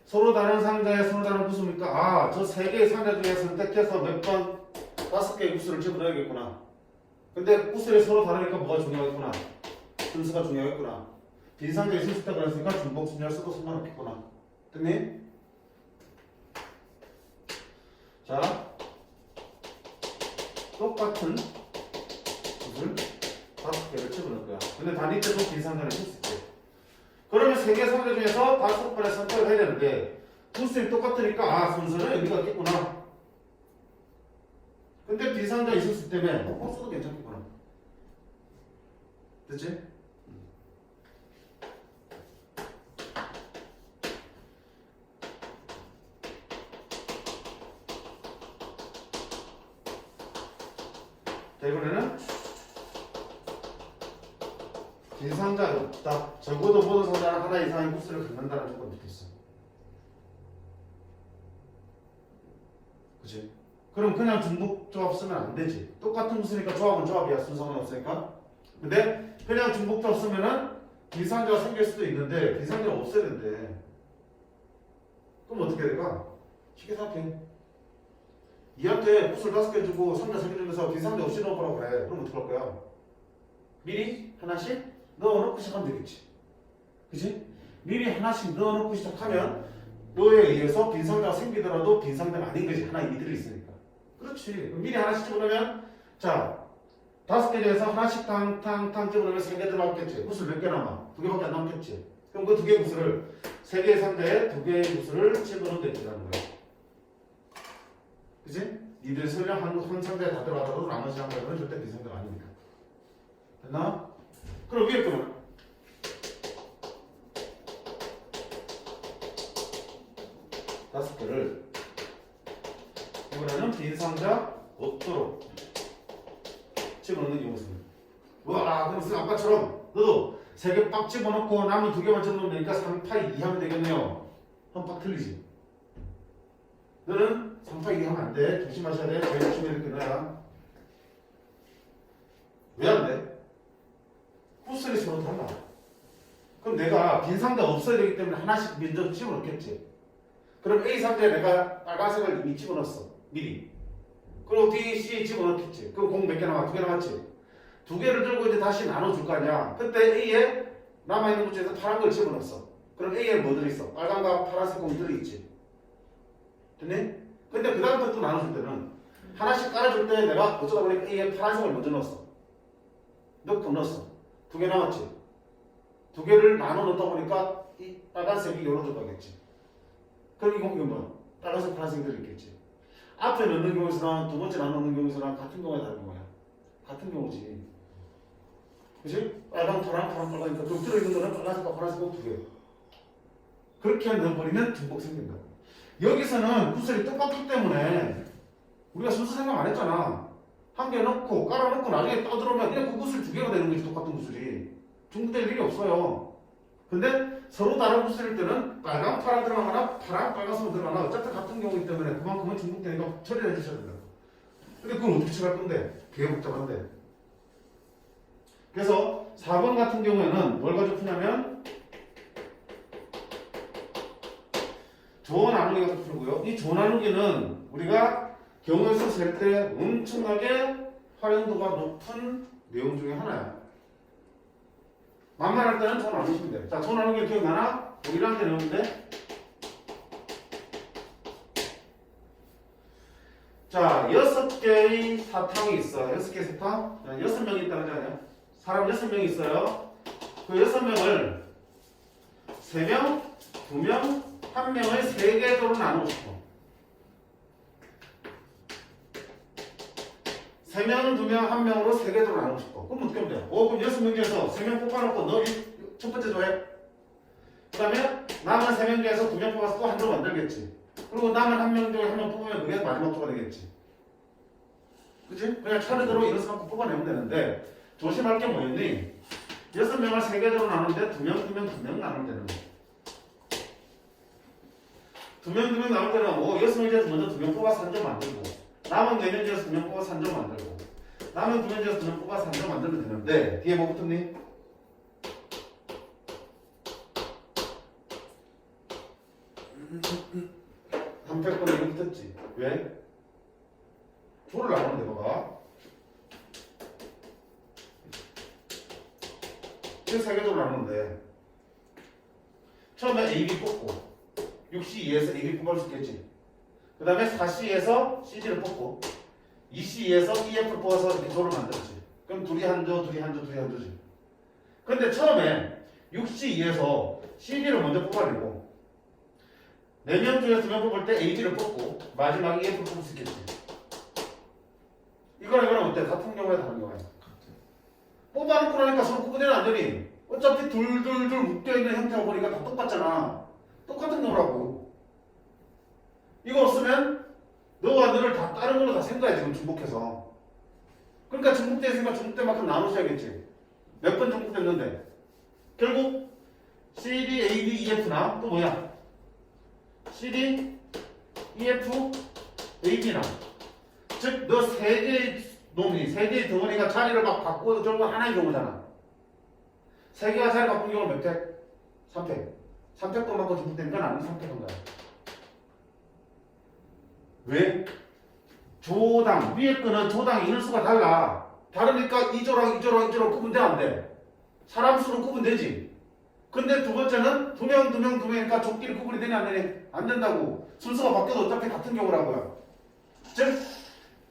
S1: 서로 다른 상자에 서로 다른 구슬이니까 저 세 개의 상자 중에 선택해서 몇 번 5개의 구슬을 집어넣어야겠구나. 근데 구슬이 서로 다르니까 뭐가 중요하겠구나. 순서가 중요하겠구나. 빈 상자에 있을 수 있다고 했으니까 중복 순열 써도 상관없겠구나. 됐니? 자, 똑같은 구슬 5개를 집어넣을 거야. 근데 단위 때도 빈 상자를 쓸 수 있대. 그러면 세 개 상자 중에서 5번의 선택을 해야 되는데 구슬이 똑같으니까 순서는 여기가 있겠구나. 근데 빈 상자 있을 수 있다며 써도 괜찮겠구나. 됐지? 자, 이번에는 빈 상자가 없다. 적어도 모든 상자는 하나 이상의 구슬을 갖는다는 조건이 붙어있어. 그치? 그럼 그냥 중복 조합 쓰면 안 되지. 똑같은 구슬이니까 조합은 조합이야. 순서는 없으니까. 근데 그냥 중복 조합 쓰면은 빈 상자가 생길 수도 있는데 빈 상자가 없어야 된대. 그럼 어떻게 될까? 쉽게 생각해. 얘한테 구슬 5개 주고 상자 3개 주면서 빈 상자 없이 넣어보라고 그래. 그럼 어떡할 거야? 미리 하나씩 넣어놓고 시작하면 되겠지. 그치? 미리 하나씩 넣어놓고 시작하면 너에 의해서 빈 상자가 생기더라도 빈 상자가 아닌 거지. 하나 이미 들어있으니까. 그렇지. 그럼 미리 하나씩 집어넣으면 자 5개 중에서 하나씩 탕탕탕 집어넣으면 3개 들어갔겠지. 구슬 몇 개 남아? 2개밖에 안 남겠지. 그럼 그 2개의 구슬을 3개의 상자에 2개의 구슬을 집어넣으면 되지라는 거야. 그치? 니들 설령 한 상자에 다 들어가더라도 나머지 상자는 절대 빈 상자가 아니니까. 됐나? 그럼 위에 거는 5개를 이번에는 빈 상자 없도록 집어넣는 경우입니다. 와, 그럼 무슨 아까처럼 너도 3개 빡 집어넣고 남은 2개만 집어넣으면 되니까 3파이 2 하면 되겠네요. 그럼 빡 틀리지. 너는 3파이 2 하면 안 돼. 조심하셔야 돼. 제일 조심해야 될 게 너야. 왜 안 돼? 구슬이 서로 달라. 그럼 내가 빈 상자 없어야 되기 때문에 하나씩 먼저 집어넣겠지. 그럼 A 상자에 내가 빨간색을 이미 집어넣었어. 미리. 그리고 D, C 집어넣겠지. 그럼 공 몇 개 남아? 2개 남았지. 2개를 들고 이제 다시 나눠줄 거 아니야. 그때 A에 남아있는 것 중에서 파란 걸 집어넣었어. 그럼 A에 뭐 들어있어? 빨간과 파란색 공이 들어있지. 됐니? 근데 그 다음부터 또 나눠줄 때는 하나씩 깔아줄 때 내가 어쩌다 보니까 A에 파란색을 먼저 넣었어. 몇 개 넣었어. 2개 남았지. 2개를 나눠 넣다 보니까 이 빨간색이 여러 들어가겠지. 그럼 이건 뭐야? 빨간색, 파란색이 들어있겠지. 앞에 넣는 경우에서랑 두 번째 나누는 경우에서랑 같은 경우에 다른 거야. 같은 경우지. 그치? 빨간, 파란, 빨간이니까 그럼 들어있는 거는 빨간색과 파란색과 2개. 그렇게 넣어버리면 중복 생긴다. 여기서는 구슬이 똑같기 때문에 우리가 순서 생각 안 했잖아. 한 개 넣고 깔아놓고 나중에 떠들어오면 그냥 그 구슬 2개가 되는 거지. 똑같은 구슬이. 중복될 일이 없어요. 근데 서로 다른 구슬일 때는 빨간, 파란 들어가거나 파란, 빨간색 들어가거나 어쨌든 같은 경우이기 때문에 그만큼은 중복되니까 처리를 해주셔야 된다. 근데 그걸 어떻게 처리할 건데? 되게 복잡한데. 그래서 4번 같은 경우에는 뭘 가지고 푸냐면 조 나누기 가지고 풀고요. 이 조 나누기는 우리가 경우에서 셀 때 엄청나게 활용도가 높은 내용 중에 하나야. 만만할 때는 조 나누시면 돼. 자, 조 나누기 기억나나? 우리랑 게 나오는데 자, 6개의 사탕이 있어. 6개의 사탕? 6명이 있다는 거 아니야? 사람 6명이 있어요. 그 6명을 3명, 2명, 1명을 3개 조로 나누고 싶어. 3명, 2명, 1명으로 3개로 나누고 싶어. 그럼 어떻게 하면 돼? 그럼 6명 중에서 3명 뽑아놓고 너 첫 번째 조해. 그 다음에 남은 3명 중에서 2명 뽑아서 또 한 조 만들겠지. 그리고 남은 1명 중에 1명 뽑으면 그게 마지막 조가 되겠지. 그치? 그냥 차례대로 이런 수만큼 뽑아내면 되는데 조심할 게 뭐였니? 6명을 3개로 나누는데 2명, 2명, 2명 나누면 되는 거야. 2명, 2명 나눌 때는 6명 중에서 먼저 2명 뽑아서 3점 만들고 남은 4명 중에서 2명 뽑아서 3점 만들고 남은 2명 중에서 2명 뽑아서 3점 만들면 되는데 뒤에 뭐 붙었니? 300번에 이거 붙었지. 왜? 조를 나누는데 봐봐. 이거 3개 조를 나누는데 처음에 AB 뽑고 6C2에서 AB 뽑을 수 있겠지. 그 다음에 4C에서 CD를 뽑고 2C2에서 EF를 뽑아서 이렇게 조를 만들었지. 그럼 둘이 한 조, 둘이 한 조, 둘이 한 조지. 근데 처음에 6C2에서 CD를 먼저 뽑아내고 4명 중에서 2명 뽑을 때 AB를 뽑고 마지막에 EF를 뽑을 수 있겠지. 이거랑 어때? 같은 경우야 다른 경우야? 뽑아놓고 나니까 서로 구분되면 안 되니? 어차피 둘둘둘 묶여있는 형태가 보니까 다 똑같잖아. 똑같은 거라고. 이거 없으면 너와 너를 다 다른 걸로 다 생각해 지금 중복해서. 그러니까 중복됐으니까 중복된만큼 나누셔야겠지. 몇 번 중복됐는데 결국 CD, AD, EF나 또 뭐야? CD, EF, AB나 즉 너 세 개의 놈이 세 개의 덩어리가 자리를 막 바꾸어도 결국 하나의 경우잖아. 세 개가 자리 바꾼 경우는 몇 팩? 3팩. 3팩도 맞고 중복되니까 나는 3팩인 거야. 왜? 조당 위에 거는 조당 인원수가 달라. 다르니까 이조랑 이조랑 이조랑 구분돼 안 돼? 사람 수로 구분되지. 근데 두 번째는 2명 조끼리 구분이 되냐 안 되냐? 안 된다고. 순서가 바뀌어도 어차피 같은 경우라고요. 즉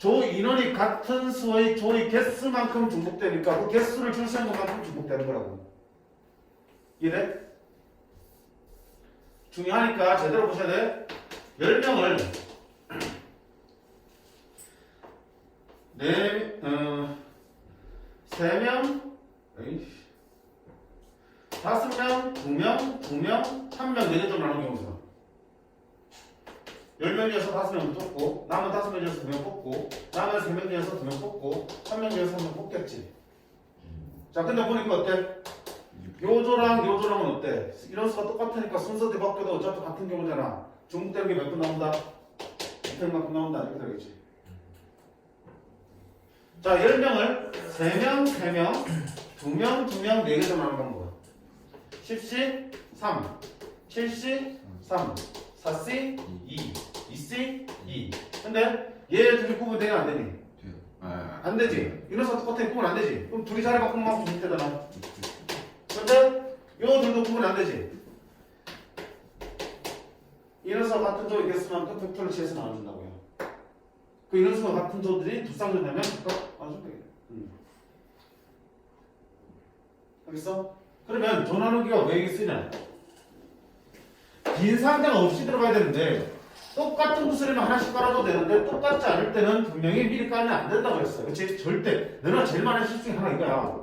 S1: 조 인원이 같은 수의 조의 개수만큼 중복되니까 그 개수를 줄수한 것만큼 중복되는 거라고. 이해돼? 중요하니까 제대로 보셔야 돼. 10명을 3명, 5명, 2명, 2명, 1명 4개 좀 나눈 경우죠. 10명 중에서 5명 뽑고 남은 5명 중에서 2명 뽑고 남은 3명 중에서 2명 뽑고 1명 중에서 1명 뽑겠지. 자 근데 보니까 어때? 요조랑 요조랑은 어때? 인원수가 똑같으니까 순서대 바뀌어도 어차피 같은 경우잖아. 중복되는 게 몇 분 나온다? 2팩만큼 나온다. 이렇게 되겠지. 자 10명을 3명, 3명, 2명, 2명, 4개 좀 나눈 방법이야. 10C 3, 7C 3, 4C 2, 2C 2. 근데 얘 둘이 구분되면 안 되니? 안 되지. 인원수가 똑같으니 구분 안 되지. 그럼 둘이 자리 바꾸면 막 중복되잖아. 근데 요 둘도 구분 안 되지. 인원수가 같은 조의 개수만큼 팩터를 취해서 나눠준다고요. 그 인원수가 같은 조들이 두 쌍을 내면 각각 나눠주면 되겠네. 알겠어? 그러면 조 나누기가 왜 이게 쓰냐? 빈 상자가 없이 들어가야 되는데 똑같은 구슬이면 하나씩 깔아도 되는데 똑같지 않을 때는 분명히 미리 깔면 안 된다고 했어요. 그치? 절대. 너나 제일 많은 실수 중에 하나 이거야.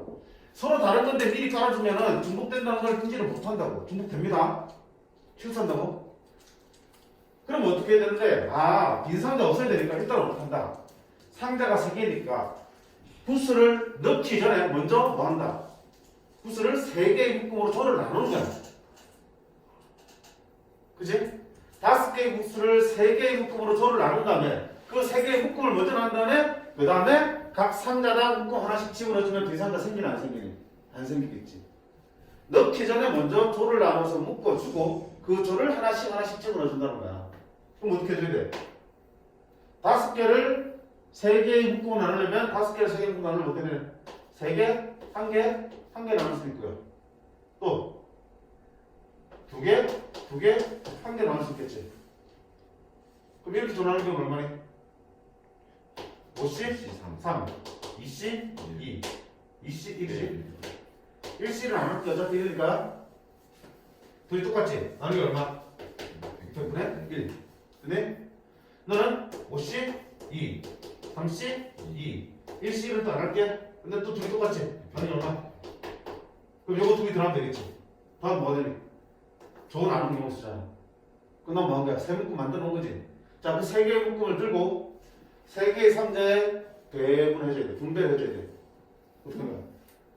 S1: 서로 다른 건데 미리 깔아주면은 중복된다는 걸 인지를 못한다고. 중복됩니다. 실수한다고? 그럼 어떻게 해야 되는데 빈 상자 없어야 되니까 일단 어떻게 한다? 상자가 3개니까 구슬을 넣기 전에 먼저 뭐 한다? 구슬을 3개의 묶음으로 조를 나누는 거야. 그치? 5개의 구슬을 3개의 묶음으로 조를 나눈 다음에 그 3개의 묶음을 먼저 나눈 다음에 그 다음에 각 상자당 묶음 하나씩 집어넣어주면 뒤상자 생기나 안 생기니? 안 생기겠지. 넣기 전에 먼저 조를 나눠서 묶어주고 그 조를 하나씩 집어넣어준다는 거야. 그럼 어떻게 해줘야 돼? 5개를 3개의 묶음으로 나누려면 5개를 3개의 묶음으로 나누면 어떻게 되냐? 3개, 1개, 1개 나눌 수 있고요. 또 2개, 2개, 1개 나눌 수 있겠지. 그럼 이렇게 조 나누는 경우는 얼마니? 5C, 3, 2C, 2, 2C, 1C. 1C를 안 할게 어차피 1이니까 둘이 똑같지? 나누기 얼마? 100분의 1. 근데 너는 5C, 2, 3C, 2, 일시 1은 또 안 할게. 근데 또 두 개 똑같지? 반응이 얼마? 그럼 요거 두 개 들어가면 되겠지? 다음 뭐 되니? 저건 안 하는 경우 쓰잖아. 그럼 뭐 한 거야? 세 묶음 만들어 놓은 거지? 자, 그 세 개의 묶음을 들고 세 개의 상자에 배분해줘야 돼. 분배해줘야 돼. 어떻게 하는 거야?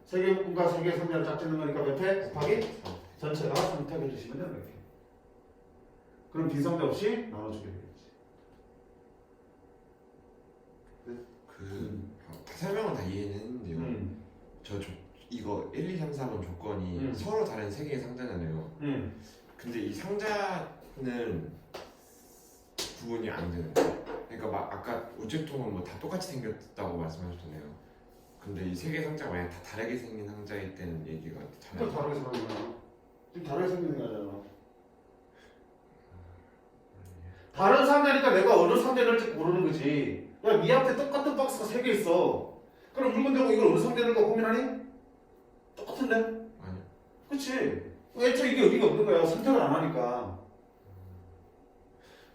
S1: 세 개의 묶음과 세 개의 상자를 짝짓는 거니까 몇 회? 곱하기 전체가 3팩 해주시면 되는 거야. 그럼 빈상자 없이 나눠주게 되겠지.
S2: 그 설명은 다 이해는 했는데요. 이거 1, 2, 3, 4번 조건이 서로 다른 세 개의 상자잖아요. 근데 이 상자는 구분이 안 되는 거예요. 그러니까 막 아까 우체통은 뭐 다 똑같이 생겼다고 말씀하셨잖아요. 근데 이 세 개의 상자가 만약 다 다르게 생긴 상자일 때는 얘기가
S1: 또
S2: 달라요.
S1: 다르게 생긴 거야. 지금 다르게 생긴 거잖아. 다른 상자니까 내가 어느 상자에 넣을지 모르는 거지. 야, 네 앞에 똑같은 박스가 세 개 있어. 그럼 물건 들고 이걸 어느 상자에 넣을까 고민하니? 똑같은데?
S2: 아니요.
S1: 그치? 애초에 이게 의미가 없는 거야. 선택을 안 하니까.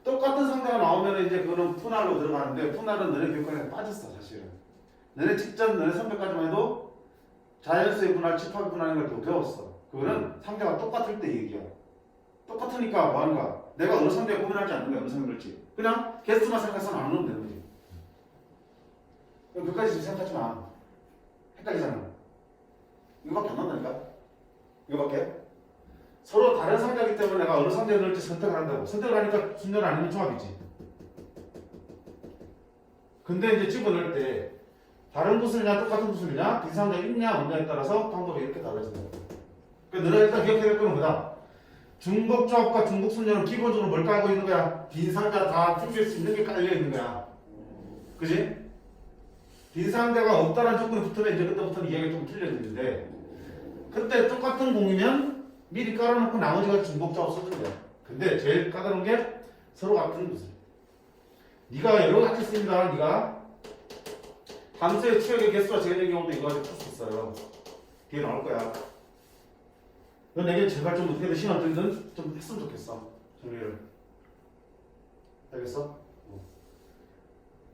S1: 똑같은 상자가 나오면 이제 그거는 분할로 들어가는데 분할은 너네 교과에서 빠졌어 사실은. 너네 직전 너네 선배까지만 해도 자연수의 분할, 집합 분할인 걸 배웠어. 그거는 상자가 똑같을 때 얘기야. 똑같으니까 뭐 하는 거야? 내가 어느 상자에 고민하지 않는 거야. 어느 상자에 넣을지. 그냥 개수만 생각해서 안 넣으면 되는 거지. 그까지 지금 생각하지 마. 헷갈리잖아. 이거밖에 안 남다니까? 이거밖에? 서로 다른 상자이기 때문에 내가 어느 상자에 넣을지 선택을 한다고. 선택을 하니까 순열 아니면 조합이지. 근데 이제 집어넣을 때 다른 구슬이냐 똑같은 구슬이냐 빈 상자 있냐 없냐에 따라서 방법이 이렇게 달라진다. 그러니까 너가 일단 기억해야 될 거는 뭐다? 중복조합과 중복순열은 기본적으로 뭘 깔고 있는 거야? 빈 상자 다 챙길 수 있는 게 깔려 있는 거야. 그지? 빈 상자가 없다는 조건이 붙으면 이제 그때부터는 이야기가 좀 틀려지는데 그때 똑같은 공이면 미리 깔아놓고 나머지가 중복조합 써주는 거야. 근데 제일 까다로운 게 서로 같은 구슬. 네가 여러 가지 쓰입니다. 네가 함수의 추역의 개수가 제한된 경우도 이거 가지고 풀 수 있어요. 뒤에 나올 거야. 넌 내게 제발 좀 어떻게든 시간 들든 좀 했으면 좋겠어. 정리를. 알겠어?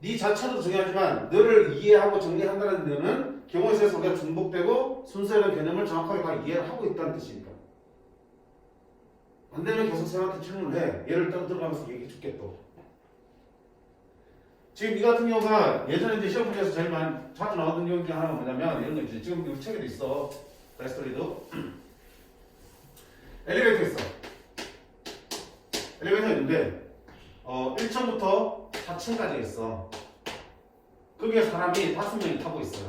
S1: 네 자체도 중요하지만 너를 이해하고 정리한다는 데는 경우에 있어서 우리가 중복되고 순서라는 개념을 정확하게 다 이해를 하고 있다는 뜻이니까. 안 되면 계속 쌤한테 질문을 해. 예를 들어가면서 얘기해 줄게 또. 지금 이 같은 경우가 예전에 이제 시험 문제에서 제일 많이 자주 나오던 경우 중에 하나가 뭐냐면 이런 거 있지. 지금 우리 책에도 있어. 다이스토리도. 엘리베이터 있어. 엘리베이터 있는데 1층부터 4층까지 있어. 거기에 사람이 5명이 타고 있어요.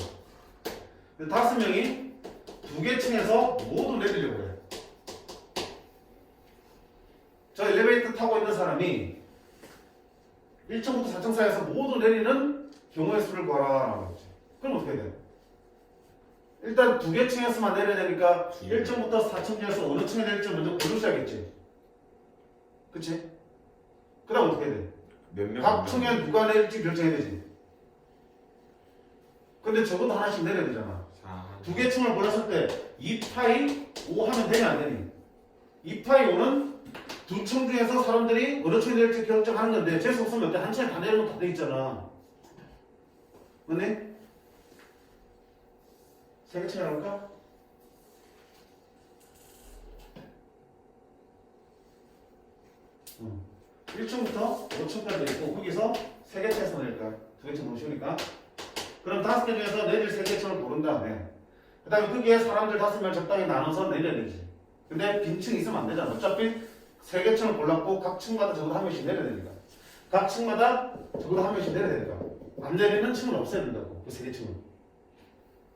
S1: 근데 5명이 두 개 층에서 모두 내리려고 해. 저 엘리베이터 타고 있는 사람이 1층부터 4층 사이에서 모두 내리는 경우의 수를 구하라라고 했지. 그럼 어떻게 돼? 일단 두 개 층에서만 내려야 되니까 1층부터 4층 중에서 어느 층에 내릴지 먼저 고르셔야겠지. 그치? 그 다음 어떻게 돼?
S2: 몇 명?
S1: 각 층에 누가 내릴지 결정해야 되지. 근데 적어도 하나씩 내려야 되잖아. 두 개 층을 골랐을 때 2파이 5 하면 되냐 안 되니? 2파이 5는 두 층 중에서 사람들이 어느 층에 내릴지 결정하는 건데 재수 없으면 한 층에 다 내리면 다 돼 있잖아. 맞네? 세 개 층에 나올까? 응. 1층부터 5층까지 있고 거기서 세 개 층에서 내릴까? 두 개 층 너무 쉬우니까. 그럼 5개 중에서 내릴 세 개 층을 고른 다음에 그 다음에 거기에 사람들 5명 적당히 나눠서 내려야 되지. 근데 빈 층이 있으면 안 되잖아. 어차피 세 개 층을 골랐고 각 층마다 적어도 한 명씩 내려야 되니까. 각 층마다 적어도 한 명씩 내려야 되니까. 안 내리는 층은 없애야 된다고. 그 세 개 층은.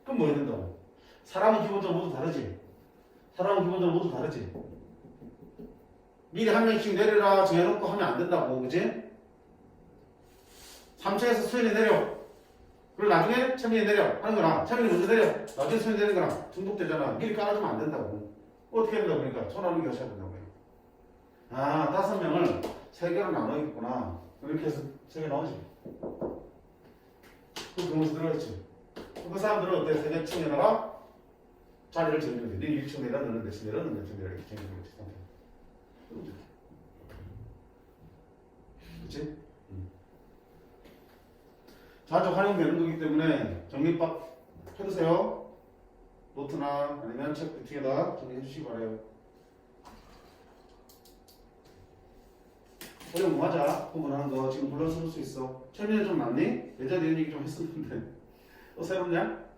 S1: 그럼 뭐 해야 된다고? 사람은 기본적으로 모두 다르지. 사람은 기본적으로 모두 다르지. 미리 한 명씩 내려라 정해놓고 하면 안 된다고. 그치? 3층에서 수현이 내려. 그리고 나중에 채민이 내려 하는 거랑 채민이 먼저 내려 나중에 수현이 내리는 거랑 중복되잖아. 미리 깔아주면 안 된다고. 어떻게 해야 된다고 그러니까 손 나누기 하셔야 된다고 해요. 아 5명을 3개로 나눠야겠구나. 이렇게 해서 3개 나오지. 그 경우서 들어갔지. 그 사람들은 어때? 3개 층에다가 자리를 정해주면 돼. 네 1층 내려 너는 몇 층 내려 너는 몇 층 내려 이렇게 정해주는 거지. 그치? 자주 활용되는 거기 때문에 정리법 해두세요. 노트나 아니면 책 뒤에다 정리해 주시기 바래요. 어려운 거 맞아. 구분하는 거 지금 불러쓸 수 있어. 최민이 좀 낫니? 예전에 이런 얘기 좀 했었는데 또 새롭냐?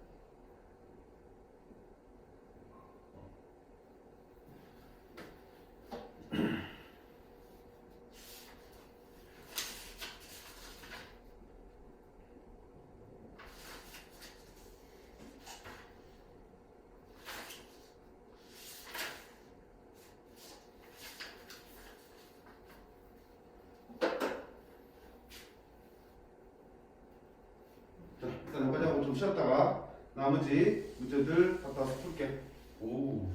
S1: 자, 일단 해보자고 좀 쉬었다가 나머지 문제들 갖다 와서 풀게.
S2: 오.